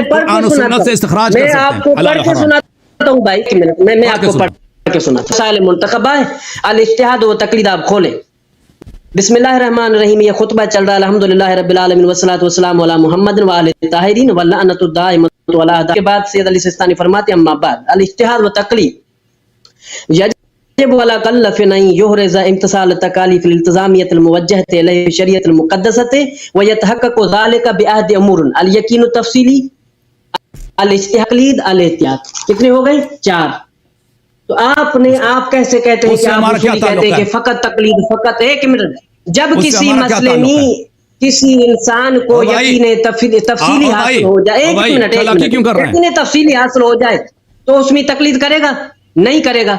قرآن و سنت سے استخراج کر سکتے ہیں. میں آپ کو پڑھ کے سناتا ہوں بھائی, میں آپ کو پڑھ کے سناتا ہوں. مسائل منتخبہ ہے الاجتہاد و تقلید, آپ کھولیں. بسم اللہ الرحمن الرحیم, یہ خطبہ چل رہا ہے الحمدللہ رب العالمین والصلاۃ والسلام علی محمد وآلہ الطاہرین واللعنۃ الدائمۃ علی اعدائهم. کے بعد سید علی سستانی فرماتے ہیں اما بعد الاجتہاد و تقلید یجب علی کلف ان یحرز امتثال التکالیف الالتزامیۃ الموجہۃ الیہ بشریعۃ المقدسۃ ویتحقق ذلک بعہد امور الیقین التفصیلی الاجتہاد الاحتیاط. کتنے ہو گئے؟ 4. تو آپ کیسے کہتے ہیں کہ آپ اصولی کہتے ہیں کہ فقط تقلید, فقط ایک منٹ, جب کسی مسئلے میں کسی انسان کو یقین تفصیلی حاصل ہو جائے, ایک منٹ یقین تفصیلی حاصل ہو جائے تو اس میں تقلید کرے گا؟ نہیں کرے گا.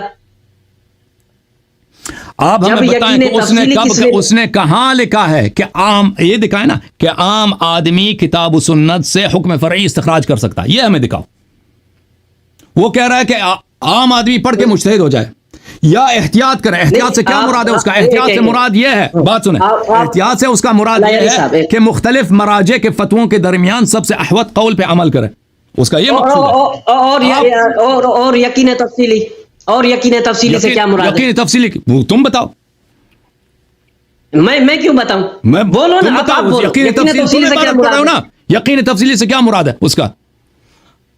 آپ ہمیں بتائیں کہ اس نے کہاں لکھا ہے کہ عام, یہ دکھائے نا کہ عام آدمی کتاب و سنت سے حکم فرعی استخراج کر سکتا ہے, یہ ہمیں دکھاؤ. وہ کہہ رہا ہے کہ عام آدمی پڑھ کے مجتہد ہو جائے یا احتیاط کرے. احتیاط سے کیا مراد ہے اس کا؟ احتیاط سے مراد یہ ہے, بات سنیں, احتیاط سے اس کا مراد یہ ہے کہ مختلف مراجع کے فتووں کے درمیان سب سے احوط قول پہ عمل کرے, اس کا یہ مقصود ہے. اور یقین تفصیلی, اور یقین تفصیلی سے کیا مراد ہے؟ یقین تفصیلی تم بتاؤ, میں کیوں بتاؤں؟ میں بولو نا, یقین تفصیلی سے کیا مراد ہے اس کا؟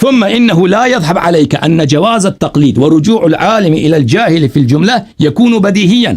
ثم إنه لا يذهب عليك أن جواز التقليد ورجوع العالم إلى الجاهل في الجملة يكون بديهيا.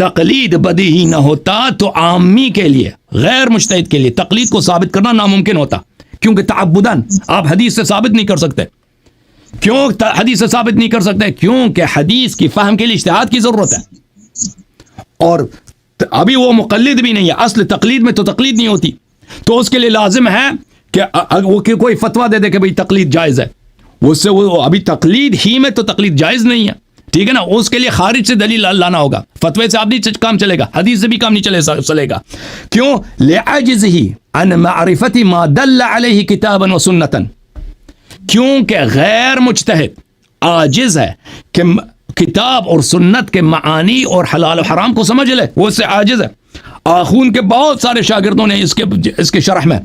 تقلید بدیہی نہ ہوتا تو عامی کے لیے، غیر مجتہد کے لیے تقلید کو ثابت کرنا ناممکن ہوتا، کیونکہ تعبداً آپ حدیث سے ثابت نہیں کر سکتے۔ کیوں حدیث سے ثابت نہیں کر سکتے؟ کیونکہ حدیث کی فہم کے لیے اجتہاد کی ضرورت ہے، اور ابھی وہ مقلد بھی نہیں ہے، اصل تقلید میں تو تقلید نہیں ہوتی، تو اس کے لیے لازم ہے کہ وہ کوئی فتویٰ دے دے کہ بھئی تقلید جائز ہے، اس سے وہ ابھی تقلید ہی میں تو تقلید جائز نہیں ہے، ٹھیک ہے نا؟ اس کے لیے خارج سے دلیل لانا ہوگا، فتوے سے آپ نہیں کام چلے گا، حدیث سے بھی کام نہیں چلے گا۔ کیوں؟ لعجزہ عن معرفت ما دل علیہ کتابا و سنتا، کیونکہ غیر مجتہد عاجز ہے کہ کتاب اور سنت کے معانی اور حلال و حرام کو سمجھ لے، وہ اس سے عاجز ہے۔ آخون کے بہت سارے شاگردوں نے اس کے شرح میں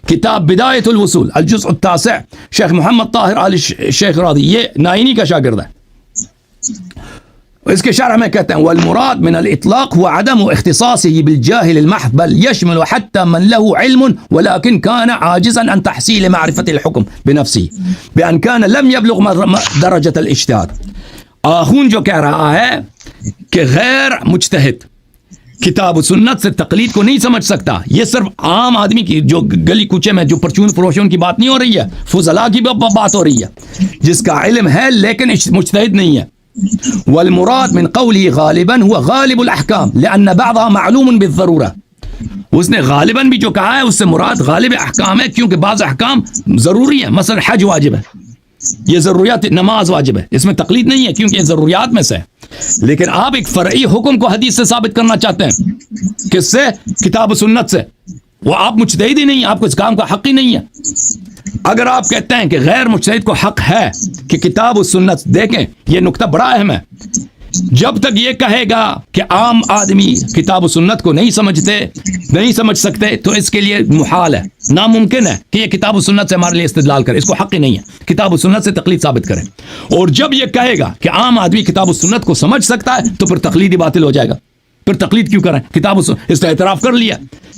کتاب بدایت الوصول الجزء التاسع، شیخ محمد طاہر آل شیخ راضی، یہ نائینی کا شاگرد ہے، اس کے شرح میں کہتے ہیں والمراد من الاطلاق هو عدم اختصاصه بالجاهل المحض بل يشمل حتى من له علم ولكن كان عاجزا عن تحصيل معرفة الحكم بنفسه بأن كان لم يبلغ درجة الاجتهاد۔ آخون جو کہہ رہا ہے کہ غیر مجتہد کتاب و سنت سے تقلید کو نہیں سمجھ سکتا، یہ صرف عام آدمی کی جو گلی کوچے میں جو پرچون فروشوں کی بات نہیں ہو رہی ہے، فضلاء کی بات ہو رہی ہے، جس کا علم ہے لیکن مجتہد نہیں ہے۔ والمراد من قوله غالبا هو غالب الاحکام لان بعضها معلوم بالضرورہ، اس نے غالباً بھی جو کہا ہے اس سے مراد غالب احکام ہے، کیونکہ بعض احکام ضروری ہیں، مثلا حج واجب ہے، یہ ضروریات، نماز واجب ہے، اس میں تقلید نہیں ہے کیونکہ یہ ضروریات میں سے ہے، لیکن آپ ایک فرعی حکم کو حدیث سے ثابت کرنا چاہتے ہیں، کس سے؟ کتاب و سنت سے، وہ آپ مجتہد ہی نہیں، آپ کو اس کام کا حق ہی نہیں ہے۔ اگر آپ کہتے ہیں کہ غیر مجتہد کو حق ہے کہ کتاب و سنت دیکھیں، یہ نقطہ بڑا اہم ہے، جب تک یہ کہے گا کہ عام آدمی کتاب و سنت کو نہیں سمجھ سکتے تو اس کے لیے محال ہے، ناممکن ہے کہ یہ کتاب و سنت سے ہمارے لیے استدلال کرے، اس کو حق ہی نہیں ہے کتاب و سنت سے تقلید ثابت کرے۔ اور جب یہ کہے گا کہ عام آدمی کتاب و سنت کو سمجھ سکتا ہے تو پھر تقلید ہی باطل ہو جائے گا، پھر تقلید کیوں کریں؟ کتاب و سنت اس کا اعتراف کر لیا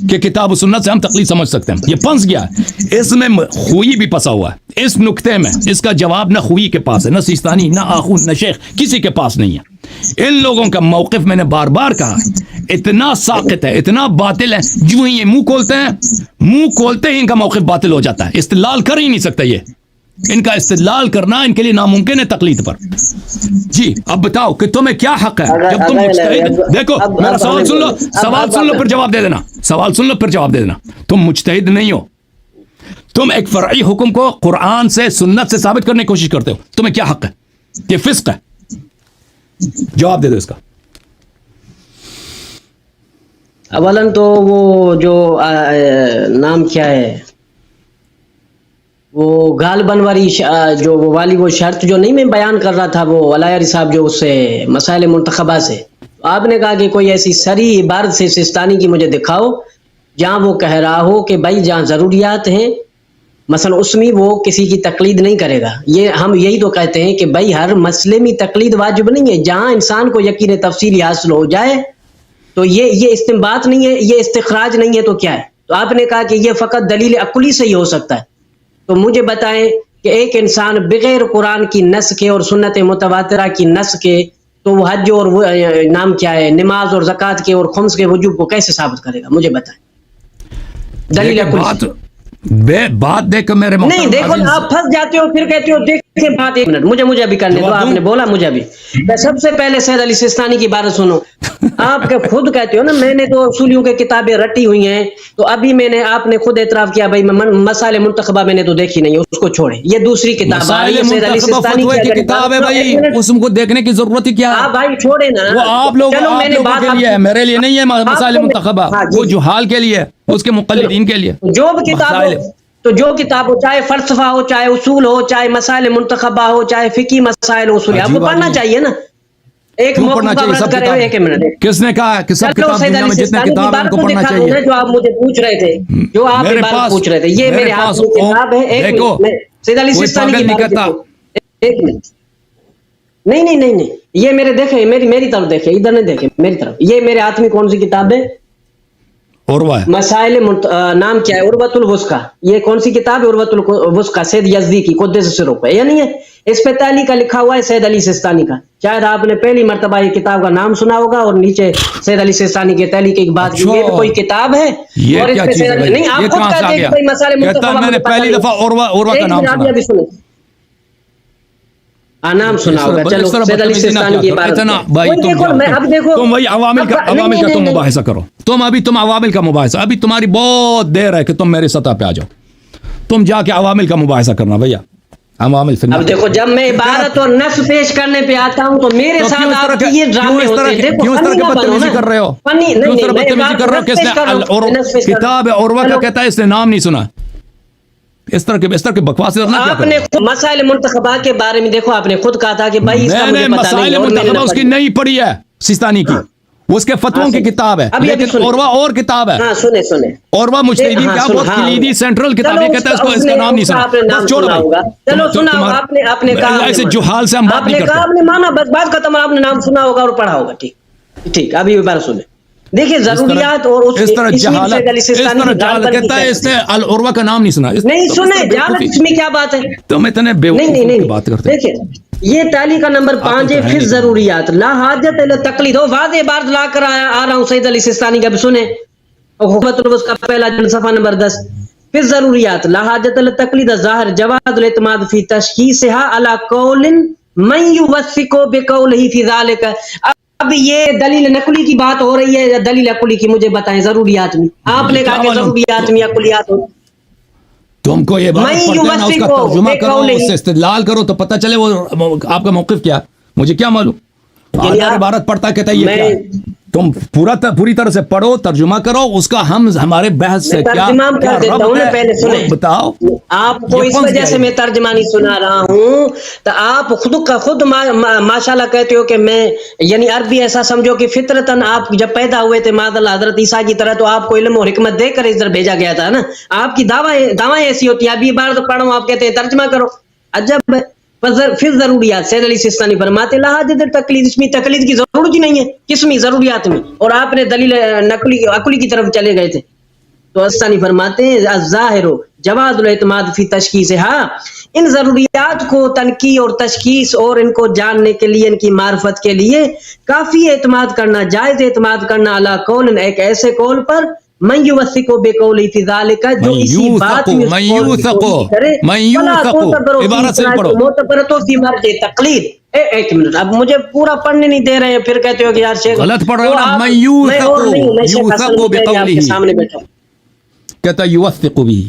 کہ کتاب و سنت سے ہم تقلید سمجھ سکتے ہیں، یہ پھنس گیا ہے، اس میں خوئی بھی پھنسا ہوا ہے، اس نقطے میں اس کا جواب نہ خوئی کے پاس ہے، نہ سیستانی، نہ آخون، نہ شیخ، کسی کے پاس نہیں ہے۔ ان لوگوں کا موقف میں نے بار بار کہا اتنا ساقط ہے، اتنا باطل ہے، جو ہی یہ منہ کھولتے ہی ان کا موقف باطل ہو جاتا ہے، استدلال کر ہی نہیں سکتا، یہ ان کا استدلال کرنا ان کے لیے ناممکن ہے تقلید پر۔ جی اب بتاؤ کہ تمہیں کیا حق ہے جب تم مجتہد، دیکھو میرا سوال سن لو پھر جواب دے دینا، سوال سن لو پھر جواب دے دینا، تم مجتہد نہیں ہو، تم ایک فرعی حکم کو قرآن سے سنت سے ثابت کرنے کی کوشش کرتے ہو، تمہیں کیا حق ہے؟ یہ فسق ہے، جواب دے دو اس کا۔ اولاً تو وہ جو نام کیا ہے، وہ غالباً والی جو وہ شرط جو نہیں میں بیان کر رہا تھا، وہ علایاری صاحب جو اس سے مسائل منتخبہ سے، آپ نے کہا کہ کوئی ایسی صریح عبارت سے سستانی کی مجھے دکھاؤ جہاں وہ کہہ رہا ہو کہ بھائی جہاں ضروریات ہیں مثلا اس میں وہ کسی کی تقلید نہیں کرے گا۔ یہ ہم یہی تو کہتے ہیں کہ بھائی ہر مسئلے میں تقلید واجب نہیں ہے، جہاں انسان کو یقین تفصیلی حاصل ہو جائے تو یہ استنباط نہیں ہے، یہ استخراج نہیں ہے تو کیا ہے؟ تو آپ نے کہا کہ یہ فقط دلیل عقلی سے ہی ہو سکتا ہے، تو مجھے بتائیں کہ ایک انسان بغیر قرآن کی نص کے اور سنت متواترہ کی نص کے تو وہ حج اور نام کیا ہے، نماز اور زکوٰۃ کے اور خمس کے وجوب کو کیسے ثابت کرے گا؟ مجھے بتائیں دلیل عقلی بات دیکھ کر میرے نہیں، دیکھو آپ پھنس جاتے ہو، پھر کہتے ہو دیکھیں بات، ایک منٹ مجھے ابھی کرنے دو، آپ نے بولا مجھے ابھی، میں سب سے پہلے سید علی سیستانی کی بات سنو، آپ کے خود کہتے ہو نا میں نے تو اصولیوں کی کتابیں رٹی ہوئی ہیں، تو ابھی آپ نے خود اعتراف کیا بھائی مسائل منتخبہ میں نے تو دیکھی نہیں، اس کو چھوڑیں، یہ دوسری کتاب آ رہی ہے سید علی سیستانی کی کتاب ہے بھائی، اس کو دیکھنے کی ضرورت ہی کیا ہے؟ آپ بھائی چھوڑیں نا، وہ آپ لوگوں کے لیے ہے، میرے لیے نہیں ہے مسائل منتخبہ، وہ جہال کے لیے، اس کے مقلدین کے لیے، جو بھی کتاب تو جو کتاب ہو، چاہے فلسفہ ہو، چاہے اصول ہو، چاہے مسائل منتخبہ ہو، چاہے فقہی مسائل اصول، آپ کو پڑھنا چاہیے نا۔ ایک کس نے کہا کہ سب کتاب دنیا میں جتنے کتاب ہیں ان کو پڑھنا چاہیے؟ جو آپ مجھے پوچھ رہے تھے، جو آپ پوچھ رہے تھے، یہ میرے ہاتھ میں کتاب ہے، سید علی سیستانی کی ایک منٹ، نہیں، یہ میرے دیکھیں، میری طرف دیکھیں، ادھر نہیں دیکھیں، میری طرف، یہ میرے ہاتھ میں کون سی کتاب ہے؟ عروہ ہے مسائل نام کیا ہے؟ عروۃ الوثقی. یہ کون سی کتاب ہے؟ عروۃ الوثقی سید یزدی کی قدس سرہ پہ. یہ نہیں ہے، اس پہ تعلیق کا لکھا ہوا ہے سید علی سستانی کا. شاید آپ نے پہلی مرتبہ یہ کتاب کا نام سنا ہوگا اور نیچے سید علی سستانی کے تعلیق کی بات کی. یہ بھی کوئی کتاب ہے یہ اور اس کیا پہ چیز ہے بھائی؟ نہیں، یہ آپ خود کہاں سے کہتے آ ہیں گیا؟ کہ بھائی مسائل کہتا ہے میں نے پہلی دفعہ عروہ کا نام سنا. نام سنا ہوگا. چلو سید علی سستانی کی بات اتنا بھائی تم وہی عوامل کا تم مباحثہ کرو. تم عوامل کا مباحثہ، ابھی تمہاری بہت دیر ہے کہ تم میرے سطح پہ آ جاؤ. تم جا کے عوامل کا مباحثہ کرنا بھیا. عوامل پھر اب دیکھو جب میں عبارت اور نص پیش کرنے پہ آتا ہوں تو میرے ساتھ آپ کی یہ ڈرامے ہوتے ہیں. دیکھو کیوں اس طرح کی بدتمیزی کر رہے ہو؟ کیوں اس طرح بدتمیزی کر رہے ہو؟ کس نے کتاب عروہ کا کہتا ہے اس نے نام نہیں سنا. اس طرح کے بکواس آپ نے مسائل منتخبہ کے بارے میں دیکھو، آپ نے خود کہا تھا کہ بھائی میں نے مسائل منتخبہ اس کی نہیں پڑھی ہے سستانی کی، اس کے فتووں کی کتاب ہے، لیکن عروہ اور کتاب ہے. ہاں سنے عروہ مجتہدین کا بہت کلیدی سینٹرل کتاب. یہ کہتا ہے اس کا نام نہیں سنا. بس چھوڑ بھائی. چلو سنا ہوگا آپ نے کہا، ایسے جہال سے ہم بات نہیں کرتے. آپ نے مانا، بس بات ختم. آپ نے نام سنا ہوگا اور پڑھا ہوگا. ٹھیک ابھی بار سنیں. دیکھیے ضروریات اور اس طرح جہالت کہتا ہے اس نے العروہ کا نام نہیں سنا. نہیں سنے جہالت اس میں کیا بات ہے؟ تم اتنے بیوقوفی کی بات کرتے. دیکھیں یہ تعلیق کا نمبر 5 ہے، پھر ضروریات لا حاجت الی تقلید. واضح بات لا کر آ رہا ہوں سید علی سستانی کا بھی سنیں. حکمت الوثقی کا پہلا جلد صفحہ نمبر 10. پھر ضروریات لا حاجت الی تقلید ظاہر جواز الاعتماد فی تشخیصها علی قول من یوثق بقوله فی ذلک. اب یہ دلیل نقلی کی بات ہو رہی ہے یا دلیل عقلی کی؟ مجھے بتائیں. ضروریات میں آپ نے کہا کہ ضروریات میں عقلیات ہو. تم کو یہ بات پڑھتے ہیں نا، اس کا ترجمہ کرو، اس سے استدلال کرو تو پتہ چلے وہ آپ کا موقف کیا. مجھے کیا معلوم؟ عبارت پڑھتا کہتا ہے یہ کیا. تم پوری طرح سے پڑھو، ترجمہ کرو اس کا. ہمارے بحث سے کیا بتاؤ. آپ کو اس وجہ سے میں ترجمہ نہیں سنا رہا ہوں تو آپ خود ماشاءاللہ کہتے ہو کہ میں یعنی عربی ایسا سمجھو کہ فطرتاً آپ جب پیدا ہوئے تھے معاذ اللہ حضرت عیسیٰ کی طرح تو آپ کو علم اور حکمت دے کر ادھر بھیجا گیا تھا نا. آپ کی دعوائیں ایسی ہوتی ہیں. ابھی بار تو پڑھو آپ کہتے ہیں ترجمہ کرو. عجب. پھر ضروریات سید علی سستانی فرماتے لا حاجت تقلید. اس میں تقلید کی ضرورت ہی نہیں ہے. کس میں؟ ضروریات میں. اور آپ نے دلیل عقلی کی طرف چلے گئے تھے. تو سستانی فرماتے ہیں الظاہر جواز الاعتماد فی تشخیصها. ان ضروریات کو تنقیح اور تشخیص اور ان کو جاننے کے لیے، ان کی معرفت کے لیے کافی اعتماد کرنا، جائز اعتماد کرنا علی قول، ایک ایسے قول پر من یوثق بقوله فی ذلک، جو اسی بات میں عبارت سے پڑھو. معتبرتوں فی مرجع تقلید. ایک منٹ، اب مجھے پورا پڑھنے نہیں دے رہے ہیں، پھر کہتے ہو کہ یار شیخ غلط پڑھ رہے ہو نا. من یوثق بقوله سامنے بیٹھا ہوں. کہتا ہے یوثق بھی.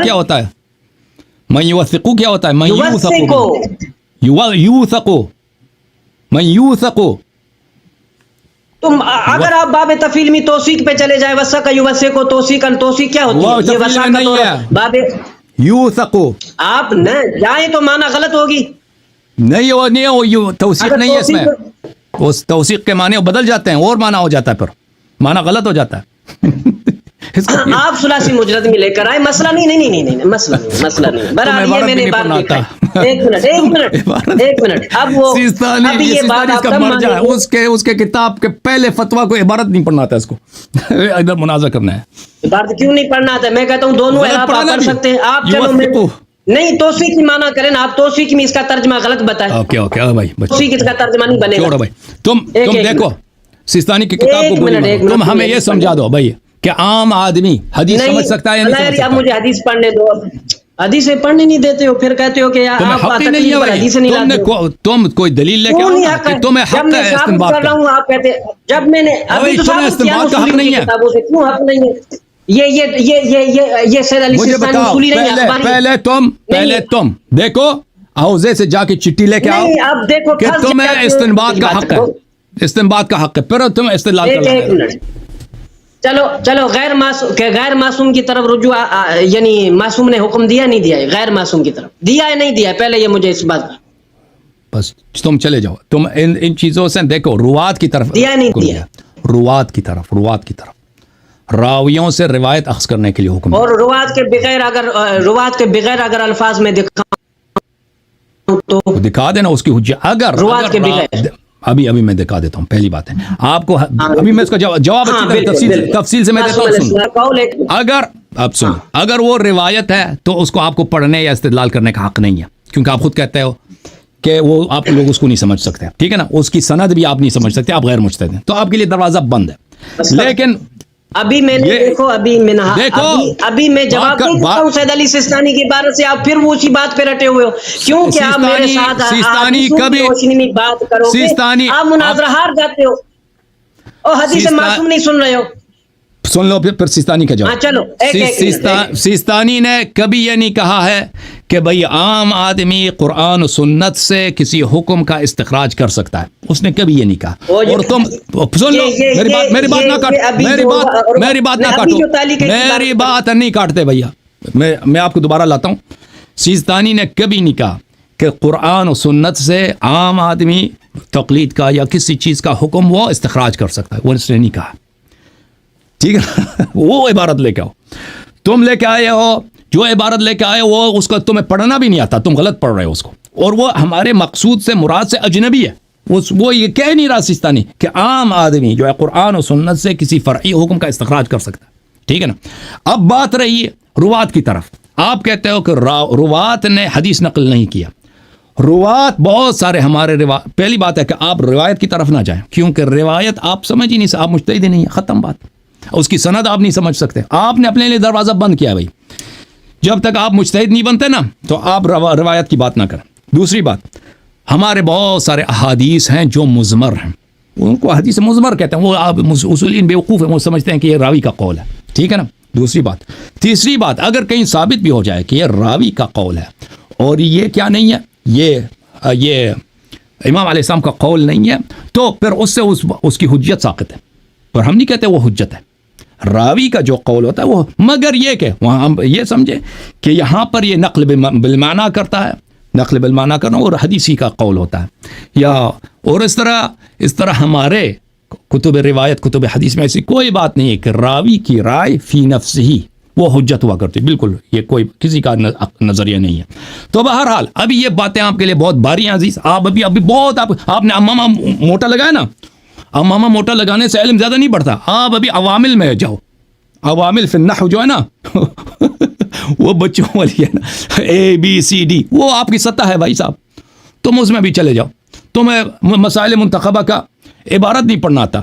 کیا ہوتا ہے من یوثق؟ کیا ہوتا ہے من یوثق؟ من یوثق. تم اگر آپ باب تفعیل میں توثیق پہ چلے جائے، وثق یوثق توثیقا، توثیق کیا ہوتی ہے؟ یہ وثاقت اور باب یوثق. آپ نہ جائیں تو معنی غلط ہوگی. نہیں وہ توثیق نہیں ہے اس میں. اس توثیق کے معنی بدل جاتے ہیں اور معنی ہو جاتا ہے، پھر معنی غلط ہو جاتا ہے. آپ ثلاثی مجرد میں لے کر آئے. مسئلہ نہیں مسئلہ نہیں. برابر یہ میں نے بات دیکھا. ایک منٹ. اب یہ بات آپ کب مان لیں؟ اس کے کتاب کے پہلے فتویٰ کو عبارت نہیں پڑھنا تھا. اس کو ادھر مناظرہ کرنا ہے. عبارت کیوں نہیں پڑھنا تھا؟ میں کہتا ہوں دونوں آپ پڑھ سکتے ہیں. آپ چلو نہیں توثیق کی معنی کریں نا. آپ توثیق میں اس کا ترجمہ غلط بتائیں. اوکے بھائی، توثیق اس کا ترجمہ نہیں بنے گا. بھائی تم دیکھو سستانی کی کتاب کو، تم ہمیں یہ سمجھا دو بھائی کہ عام آدمی حدیث سمجھ سکتا ہے یا نہیں سمجھ سکتا. اب مجھے حدیث پڑھنے دو. حدیث پڑھنے نہیں دیتے ہو، پھر کہتے ہو کہ آپ حدیث نہیں لاتے. تم کوئی دلیل لے کے آؤ کہ تمہیں حق ہے استنباط کا. آپ کہتے جب میں نے استنباط کا حق نہیں ہے. کیوں حق نہیں ہے؟ یہ سید علی سستانی اصولی نہیں ہے. پہلے تم دیکھو حوزے سے جا کے چٹھی لے کے آؤ کہ تمہیں استنباط کا حق ہے. استنباط کا حق ہے، پھر تم استدلال کر لو. چلو غیر معصوم کی طرف رجوع، یعنی معصوم نے حکم دیا نہیں دیا ہے؟ غیر معصوم کی طرف دیا ہے نہیں دیا ہے؟ پہلے یہ مجھے اس بات بس تم چلے جاؤ. تم ان چیزوں سے دیکھو روات کی طرف دیا نہیں دیا. روات کی طرف راویوں سے روایت اخذ کرنے کے لیے حکم. اور روات کے بغیر اگر الفاظ میں دکھاؤں تو دکھا دینا اس کی حجت. ابھی میں دکھا دیتا ہوں. پہلی بات ہے آپ کو ابھی میں اس کا جواب تفصیل سے میں دیتا ہوں. اگر آپ سن اگر وہ روایت ہے تو اس کو آپ کو پڑھنے یا استدلال کرنے کا حق نہیں ہے, کیونکہ آپ خود کہتے ہو کہ وہ آپ لوگ اس کو نہیں سمجھ سکتے, ٹھیک ہے نا, اس کی سند بھی آپ نہیں سمجھ سکتے, آپ غیر مجتہد ہیں, تو آپ کے لیے دروازہ بند ہے. لیکن ابھی میں نے ابھی میں جواب دے دیتا ہوں سید علی سیستانی کے بارے سے, آپ پھر وہ اسی بات پہ رٹے ہوئے ہو, کیونکہ آپ میرے ساتھ حدیثوں کی روشنی میں بات کرو گے, آپ مناظرہ ہار جاتے ہو اور حدیث معصوم نہیں سن رہے ہو. سن لو پھر سیستانی کا جواب. چلو سیستانی نے کبھی یہ نہیں کہا ہے کہ بھئی عام آدمی قرآن و سنت سے کسی حکم کا استخراج کر سکتا ہے, اس نے کبھی یہ نہیں کہا. اور تم سن لو میری بات نہ کاٹو, میری بات نہیں کاٹتے بھیا, میں آپ کو دوبارہ لاتا ہوں. سیستانی نے کبھی نہیں کہا کہ قرآن و سنت سے عام آدمی تقلید کا یا کسی چیز کا حکم وہ استخراج کر سکتا ہے, وہ اس نے نہیں کہا, ٹھیک ہے. وہ عبارت لے کے آؤ, تم لے کے آئے ہو جو عبارت لے کے آئے وہ اس کو تمہیں پڑھنا بھی نہیں آتا, تم غلط پڑھ رہے ہو اس کو, اور وہ ہمارے مقصود سے مراد سے اجنبی ہے. وہ یہ کہہ نہیں رہا سیستانی کہ عام آدمی جو ہے قرآن و سنت سے کسی فرعی حکم کا استخراج کر سکتا ہے, ٹھیک ہے نا. اب بات رہی روات کی طرف, آپ کہتے ہو کہ روات نے حدیث نقل نہیں کیا. روات بہت سارے ہمارے پہلی بات ہے کہ آپ روایت کی طرف نہ جائیں, کیونکہ روایت آپ سمجھ ہی نہیں, آپ مجتہد ہی نہیں ہے, ختم بات. اس کی سند آپ نہیں سمجھ سکتے, آپ نے اپنے لیے دروازہ بند کیا بھائی. جب تک آپ مجتہد نہیں بنتے نا تو آپ روایت کی بات نہ کریں. دوسری بات, ہمارے بہت سارے احادیث ہیں جو مضمر ہیں, ان کو حدیث مضمر کہتے ہیں, وہ آپ اصولین بیوقوف ہیں, وہ سمجھتے ہیں کہ یہ راوی کا قول ہے, ٹھیک ہے نا. دوسری بات. تیسری بات, اگر کہیں ثابت بھی ہو جائے کہ یہ راوی کا قول ہے اور یہ کیا نہیں ہے, یہ امام علیہ السلام کا قول نہیں ہے, تو پھر اس سے اس کی حجت ساقط ہے, پر ہم نہیں کہتے وہ حجت ہے. راوی کا جو قول ہوتا ہے وہ, مگر یہ کہ وہاں ہم یہ سمجھے کہ یہاں پر یہ نقل بالمعنی کرتا ہے, نقل بالمعنی کرنا, اور حدیثی کا قول ہوتا ہے, یا اور اس طرح ہمارے کتب روایت کتب حدیث میں ایسی کوئی بات نہیں ہے کہ راوی کی رائے فی نفس ہی وہ حجت ہوا کرتی, بالکل یہ کوئی کسی کا نظریہ نہیں ہے. تو بہرحال ابھی یہ باتیں آپ کے لیے بہت باری ہیں عزیز, آپ ابھی بہت آپ نے امامہ موٹا لگایا نا, امامہ موٹا لگانے سے علم زیادہ نہیں بڑھتا. آپ ابھی عوامل میں جاؤ, عوامل فی النحو جو ہے نا وہ بچوں والی ہے نا, ABCD, وہ آپ کی سطح ہے بھائی صاحب, تم اس میں بھی چلے جاؤ. تمہیں مسائل منتخبہ کا عبارت نہیں پڑھنا آتا,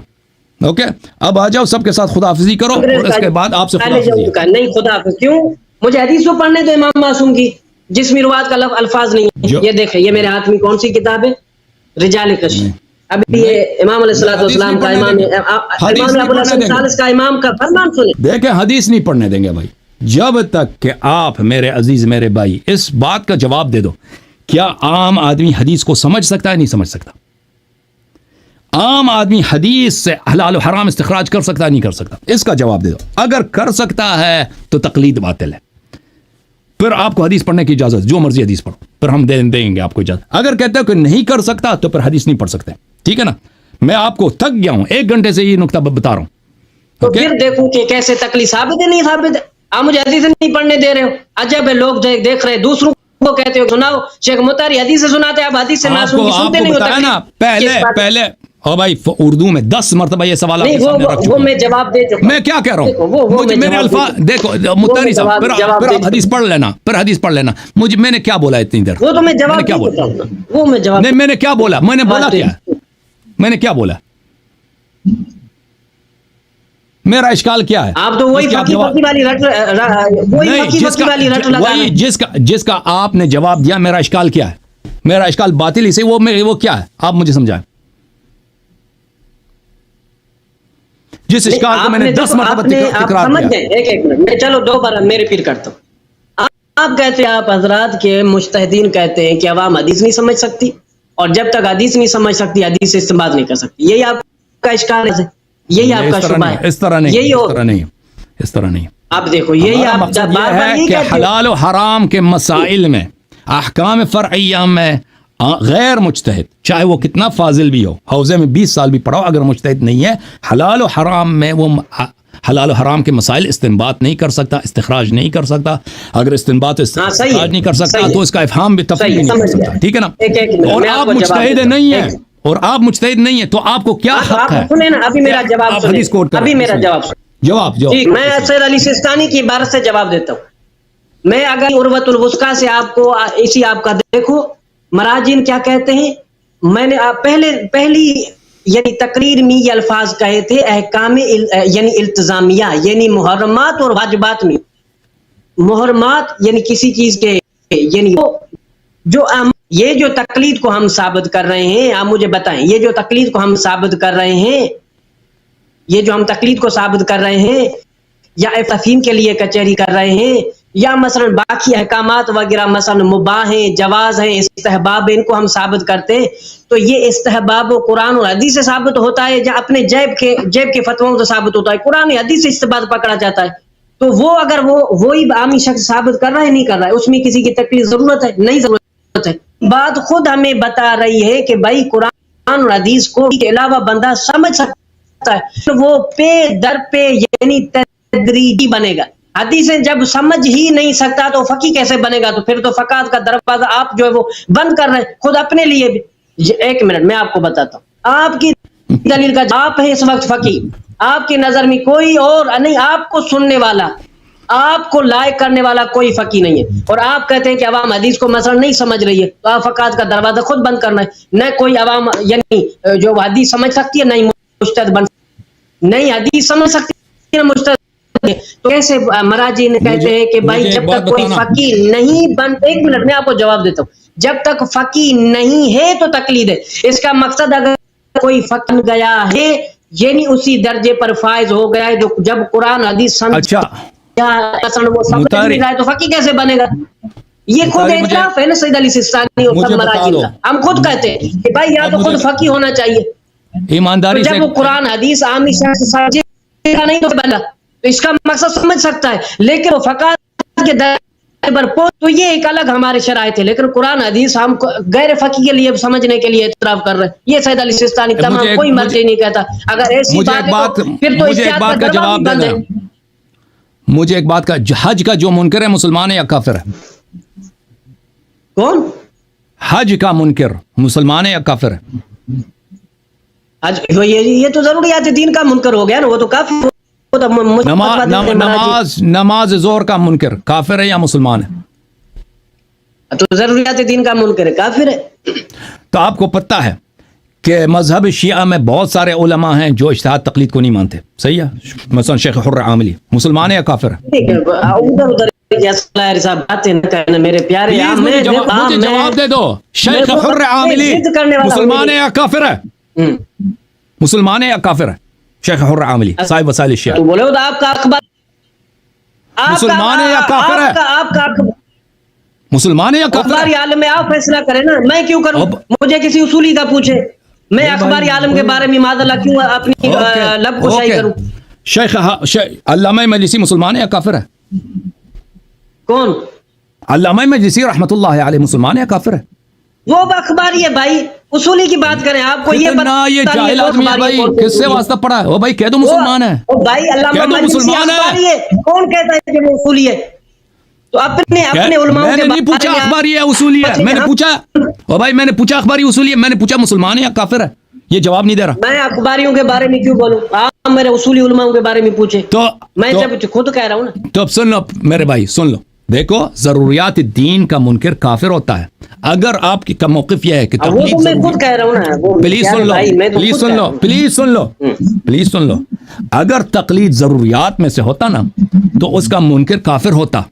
اوکے. اب آ جاؤ, سب کے ساتھ خداحافظی کرو, اور اس کے بعد آپ سے نہیں خداحافظ کیوں, مجھے حدیث کو پڑھنے تو امام معصوم کی جس میں روایت کا الفاظ نہیں ہے. یہ دیکھیں, یہ میرے ہاتھ میں کون سی کتاب ہے, رجال کشف. ابھی یہ امام علیہ السلام کا امام ابو الحسن ثالث کا امام کا فرمان سنیں. دیکھیں, حدیث نہیں پڑھنے دیں گے بھائی جب تک کہ آپ میرے عزیز میرے بھائی اس بات کا جواب دے دو, کیا عام آدمی حدیث کو سمجھ سکتا ہے؟ نہیں سمجھ سکتا. عام آدمی حدیث سے حلال و حرام استخراج کر سکتا ہے؟ نہیں کر سکتا. اس کا جواب دے دو. اگر کر سکتا ہے تو تقلید باطل ہے, پھر آپ کو حدیث پڑھنے کی اجازت, جو مرضی حدیث پڑھو, پھر ہم دیں گے آپ کو اجازت. اگر کہتے ہو کہ نہیں کر سکتا تو پھر حدیث نہیں پڑھ سکتے, ٹھیک ہے نا. میں آپ کو تھک گیا ہوں, 1 گھنٹے سے یہ نقطہ بتا رہا ہوں. تو پھر دیکھوں کہ کیسے تقلید ثابت ہے نہیں ثابت ہے. آپ مجھے حدیث نہیں پڑھنے دے رہے ہو, عجب ہے. لوگ دیکھ رہے, دوسروں کو کہتے ہو سناؤ, شیخ مطہری حدیث سے سناتے ہیں, آپ حدیث سے معصوم کی سنتے نہیں ہوتا نا. پہلے او بھائی اردو میں 10 مرتبہ یہ سوال وہ میں جواب دے چکا. میں کیا کہہ رہا ہوں, میرے الفاظ دیکھو مطہری صاحب, پھر حدیث پڑھ لینا, پھر حدیث پڑھ لینا. مجھے میں نے کیا بولا اتنی دیر, وہ تو میں جواب کیا بولا, وہ میں جواب نہیں, میں نے کیا بولا, میں نے بولا کیا, میں نے کیا بولا, میرا اشکال کیا ہے. آپ تو وہی فقی والی رٹ جس کا آپ نے جواب دیا, میرا اشکال کیا ہے, میرا اشکال باطل ہی سے وہ کیا ہے, آپ مجھے سمجھائیں. جس اشکال کو میں نے 10 مرتبہ تکرار کیا. ایک منٹ میں, چلو 2 بار میرے پھر کرتا ہوں. آپ کہتے ہیں, آپ حضرات کے مجتہدین کہتے ہیں کہ عوام حدیث نہیں سمجھ سکتی, اور جب تک حدیث نہیں سمجھ سکتی حدیث سے استنباط نہیں کر سکتی. یہی آپ کا اشکال ہے, یہی آپ کا شبہ ہے. اس طرح نہیں, اس طرح نہیں. آپ دیکھو, یہی آپ بار ہے کہ حلال و حرام کے مسائل میں, احکام فرعیہ میں غیر مجتہد, چاہے وہ کتنا فاضل بھی ہو, حوزے میں 20 سال بھی پڑھو, اگر مجتہد نہیں ہے, حلال و حرام میں وہ حلال و حرام کے مسائل استنباط نہیں کر سکتا, استخراج نہیں کر سکتا. اگر استنباط استخراج نہیں کر سکتا تو اس کا افہام بھی تفصیل نہیں کر سکتا, ٹھیک ہے نا. اور آپ مجتہد نہیں ہیں, اور آپ مجتہد نہیں ہیں تو آپ کو کیا حق ہے؟ سنیں نا، ابھی میرا جواب آپ سنیں، حدیث کوٹ کر رہے ابھی ہیں، میرا جواب سنیں۔ جواب ٹھیک، میں سید علی سیستانی کی عبارت سے جواب دیتا ہوں۔ میں اگر عروۃ الوثقیٰ سے آپ کو اسی آپ کا دیکھو مراجین کیا کہتے ہیں، میں نے پہلی یعنی تقریر میں یہ الفاظ کہے تھے، احکام یعنی التزامیہ یعنی محرمات اور واجبات میں، محرمات یعنی کسی چیز کے یعنی جو یہ جو تقلید کو ہم ثابت کر رہے ہیں، آپ مجھے بتائیں، یہ جو تقلید کو ہم ثابت کر رہے ہیں، یہ جو ہم تقلید کو ثابت کر رہے ہیں یا تفہیم کے لیے کچہری کر رہے ہیں، یا مثلا باقی احکامات وغیرہ مثلا مباح ہیں، جواز ہیں، استحباب ہیں، ان کو ہم ثابت کرتے ہیں، تو یہ استحباب و قرآن اور حدیث سے ثابت ہوتا ہے یا اپنے جیب کے فتووں سے ثابت ہوتا ہے؟ قرآن حدیث سے استحباب پکڑا جاتا ہے۔ تو وہ اگر وہی عامی شخص ثابت کر رہا ہے، نہیں کر رہا ہے، اس میں کسی کی تقلید ضرورت ہے؟ نہیں ضرورت ہے۔ بات خود ہمیں بتا رہی ہے کہ بھائی قرآن اور حدیث کو کے علاوہ بندہ سمجھ سکتا ہے، وہ پہ در پہ یعنی تدریجی بنے گا۔ حدیثیں جب سمجھ ہی نہیں سکتا تو فقی کیسے بنے گا؟ تو پھر تو فقاہت کا دروازہ آپ جو ہے وہ بند کر رہے ہیں خود اپنے لیے بھی۔ ایک منٹ میں آپ کو بتاتا ہوں، آپ کی دلیل کا آپ ہے اس وقت فقی، آپ کی نظر میں کوئی اور نہیں، آپ کو سننے والا، آپ کو لائق کرنے والا کوئی فقی نہیں ہے، اور آپ کہتے ہیں کہ عوام حدیث کو مثلا نہیں سمجھ رہی ہے، تو آپ فقاہت کا دروازہ خود بند کرنا ہے۔ نہ کوئی عوام یعنی جو حدیث سمجھ سکتی ہے، نہیں مجتہد بن، نہیں حدیث سمجھ سکتی ہے نہ مجتہد۔ تو کیسے مراجعین کہتے ہیں کہ بھائی جب تک کوئی فقی نہیں بن، ایک منٹ میں آپ کو جواب دیتا ہوں، جب تک فقی نہیں ہے تو تقلید ہے۔ اس کا مقصد اگر کوئی فقی بن گیا ہے یعنی اسی درجے پر فائز ہو گیا ہے جو جب قرآن حدیث سمجھ وہ سمجھ نہیں رہا ہے تو فقی کیسے بنے گا؟ یہ خود اعتراف ہے نا سید علی سیستانی اور سب مراجعین کا، ہم خود کہتے ہیں کہ بھائی یا تو خود فقی ہونا چاہیے، ایمانداری سے جب وہ قرآن حدیث عامی شخص سمجھے گا نہیں تو بنا، تو اس کا مقصد سمجھ سکتا ہے، لیکن وہ فقاہت کے درجے پر پہنچ تو یہ ایک الگ ہمارے شرائط ہے، لیکن قرآن حدیث ہم غیر فقی کے لیے سمجھنے کے لیے اعتراف کر رہے ہیں۔ یہ سید علی سیستانی تمام کوئی مرضی نہیں کہتا، اگر ایسی بات ہے تو پھر تو اجتہاد کا جواب بند ہے۔ مجھے ایک بات کا، حج کا جو منکر ہے مسلمان ہے یا کافر ہے؟ کون؟ حج کا منکر مسلمان ہے یا کافر ہے؟ یہ تو ضروریات دین کا منکر ہو گیا نا، وہ تو کافر۔ نماز ظہر کا منکر کافر ہے یا مسلمان ہے؟ تو ضروریات دین کا منکر ہے، کافر ہے۔ تو آپ کو پتہ ہے کہ مذہب شیعہ میں بہت سارے علماء ہیں جو اجتہاد تقلید کو نہیں مانتے، صحیح ہے؟ مثلا شیخ حر عاملی مسلمان ہے یا کافر ہے؟ میرے پیارے مجھے جواب دے دو، شیخ حر عاملی مسلمان ہے یا کافر ہے؟ مسلمان ہے یا کافر ہے شیخ حر عاملی صاحب وسائل الشیعہ؟ تو بولے آپ کا اخبار مسلمان ہے یا کافر ہے؟ آپ کا مسلمان ہے یا کافر ہے؟ اخباری عالم میں آپ فیصلہ کریں نا، میں کیوں کروں؟ مجھے کسی اصولی کا پوچھے، میں اخباری عالم کے بارے میں معاذ اللہ کیوں اپنی لب کو شاہی کروں؟ شیخ علامہ مجلسی مسلمان ہے یا کافر ہے؟ کون؟ علامہ مجلسی رحمۃ اللہ علیہ مسلمان ہے یا کافر ہے؟ وہ اخباری ہے بھائی، اصولی کی بات کریں، آپ کو یہ جاہل آدمی ہے بھائی، کس سے واسطہ پڑا ہے؟ بھائی کہہ دو مسلمان ہے بھائی، علامہ مجلسی اخباری ہے، کون کہتا ہے کہ وہ اصولی ہے؟ تو اپنے علماء میں نے نہیں پوچھا اخباری ہے اصولی ہے، میں نے پوچھا بھائی، میں نے پوچھا اخباری اصولی ہے، میں نے پوچھا مسلمان ہے یا کافر ہے؟ یہ جواب نہیں دے رہا۔ میں اخباریوں کے بارے میں کیوں بولوں؟ آپ میرے اصولی علماء کے بارے میں پوچھے، تو میں جب خود کہہ رہا ہوں نا۔ تو اب سن لو میرے بھائی، سن لو، دیکھو ضروریات دین کا منکر کافر ہوتا ہے۔ اگر آپ کی کا موقف یہ ہے کہ میں خود کہہ رہا ہوں نا، پلیز سن لو، پلیز سن لو، پلیز سن لو، پلیز سن لو، اگر تقلید ضروریات میں سے ہوتا نا تو اس کا منکر کافر ہوتا۔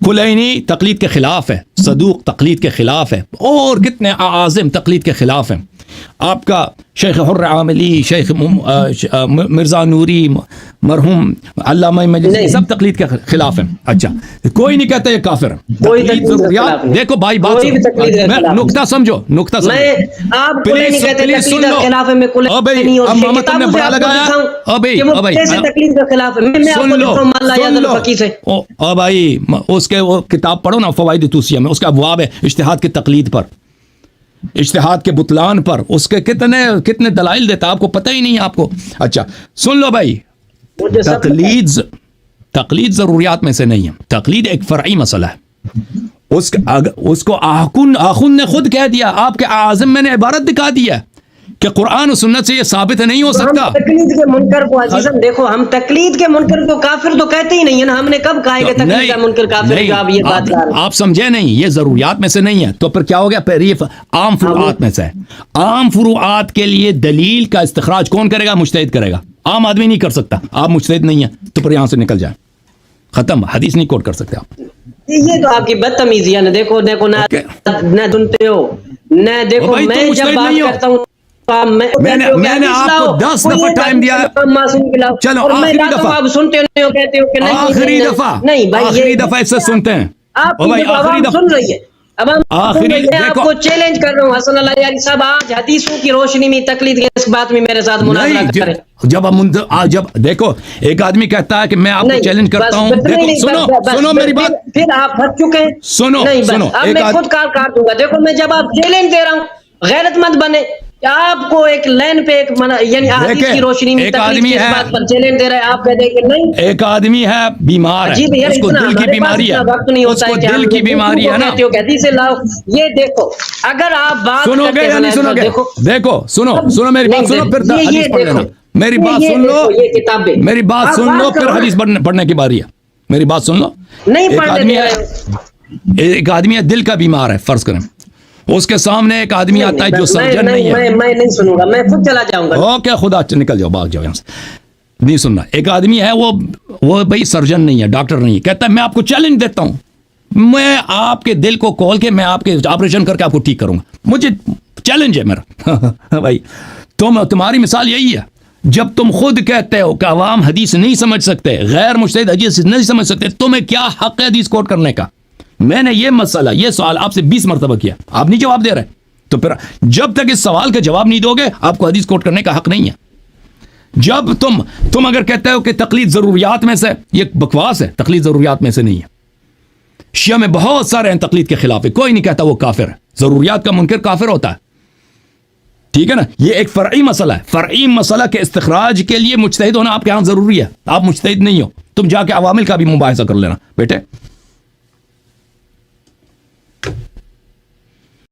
کلینی تقلید کے خلاف ہے، صدوق تقلید کے خلاف ہے، اور کتنے اعاظم تقلید کے خلاف ہیں۔ آپ کا شیخ حر عاملی، شیخ مرزا نوری، مرحوم علامہ مجلسی، سب تقلید کے خلاف ہیں۔ اچھا، کوئی نہیں کہتا یہ کافر ہے۔ تقلید ضروریات، دیکھو بھائی بات نقطہ سمجھو، نقطہ سمجھو، پلیز سن لو۔ اب محمد تم نے بڑا لگایا، سن لو، بھائی اس کے وہ کتاب پڑھو نا فوائد توسیہ میں، اس کا ابواب ہے اجتہاد کی تقلید پر، اجتہاد کے بطلان پر، اس کے کتنے دلائل دیتا، آپ کو پتہ ہی نہیں آپ کو۔ اچھا سن لو بھائی، تقلید ضروریات میں سے نہیں ہے، تقلید ایک فرعی مسئلہ ہے، اس کو آخن نے خود کہہ دیا, آپ کے اعظم میں نے عبارت دکھا دیا کہ قرآن و سنت سے یہ ثابت نہیں ہو سکتا. ہم تقلید کے منکر کو عزیزم دیکھو, ہم تقلید کے منکر کو کافر تو کہتے ہی نہیں ہے نا. ہم نے کب کہا ہے کہ تقلید کا منکر کافر ہے؟ آپ یہ بات کر رہے ہیں, آپ سمجھے نہیں, یہ ضروریات میں سے نہیں ہے. تو پھر کیا ہو گیا؟ پھر یہ عام فروعات میں سے ہے. عام فروعات کے لیے دلیل کا استخراج کون کرے گا؟ مجتہد کرے گا. عام آدمی نہیں کر سکتا. آپ مجتہد نہیں ہیں تو پھر یہاں سے نکل جائیں, ختم. حدیث نہیں کوٹ کر سکتے آپ. یہ تو آپ کی بدتمیزی ہے نا. دیکھو نہ سنتے ہو نہ دیکھو. میں جب بات کرتا ہوں میں نے آپ کو 10 دفعہ ٹائم دیا ہے. چلو آخری دفعہ, آپ سنتے ہو, کہتے ہو کہ نہیں, آخری دفعہ, نہیں بھائی, آخری دفعہ اس سے سنتے ہیں. آپ عوام سن رہی ہے. اب میں آپ کو چیلنج کر رہا ہوں حسن اللہ یاری صاحب, آج حدیثوں کی روشنی میں تقلید کے اس بات میں میرے ساتھ مناظرہ کریں. جب دیکھو ایک آدمی کہتا ہے کہ میں آپ کو چیلنج کرتا ہوں, سنو میری بات, پھر آپ پھنس چکے ہیں. سنو اب میں خود کاٹ دوں گا. دیکھو میں جب آپ چیلنج دے رہا ہوں, غیرت مند بنے, آپ کو ایک لائن پہ یعنی حدیث کی روشنی میں تقلید کی اس بات پر چیلنج دے رہے ہیں, آپ کہتے ہیں کہ نہیں. ایک آدمی ہے بیمار ہے, اس کو دل کی بیماری ہے, اس کو دل کی بیماری ہے نا. یہ دیکھو اگر آپ بات سنو گے یا نہیں سنو گے؟ دیکھو سنو میری بات سنو, پھر حدیث پڑھ لینا. میری بات سن لو, میری بات سن لو, پھر حدیث پڑھنے کی باری ہے. میری بات سن لو. ایک آدمی ہے دل کا بیمار ہے, فرض کریں, اس کے سامنے ایک آدمی آتا ہے جو سرجن نہیں ہے. میں نہیں سنوں گا, میں خود چلا جاؤں گا. اوکے, خدا نکل جاؤ, بھاگ جاؤ یہاں سے, نہیں سننا. ایک آدمی ہے وہ بھائی سرجن نہیں ہے, ڈاکٹر نہیں ہے, کہتا ہے میں آپ کو چیلنج دیتا ہوں, میں آپ کے دل کو کھول کے میں آپ کے آپریشن کر کے آپ کو ٹھیک کروں گا. مجھے چیلنج ہے میرا. بھائی تمہاری مثال یہی ہے. جب تم خود کہتے ہو کہ عوام حدیث نہیں سمجھ سکتے, غیر مجتہد حدیث نہیں سمجھ سکتے, تمہیں کیا حق ہے حدیث کوٹ کرنے کا؟ میں نے یہ مسئلہ, یہ سوال آپ سے 20 مرتبہ کیا, آپ نہیں جواب دے رہے. تو پھر جب تک اس سوال کا جواب نہیں دو گے, آپ کو حدیث کوٹ کرنے کا حق نہیں ہے. جب تم اگر کہتے ہو کہ تقلید ضروریات میں سے, یہ بکواس ہے, تقلید ضروریات میں سے نہیں ہے. شیعہ میں بہت سارے ہیں تقلید کے خلاف, کوئی نہیں کہتا وہ کافر ہے. ضروریات کا منکر کافر ہوتا ہے, ٹھیک ہے نا. یہ ایک فرعی مسئلہ ہے. فرعی مسئلہ کے استخراج کے لیے مجتہد ہونا آپ کے ہاں ضروری ہے. آپ مجتہد نہیں ہو, تم جا کے عوامل کا بھی مباحثہ کر لینا بیٹے.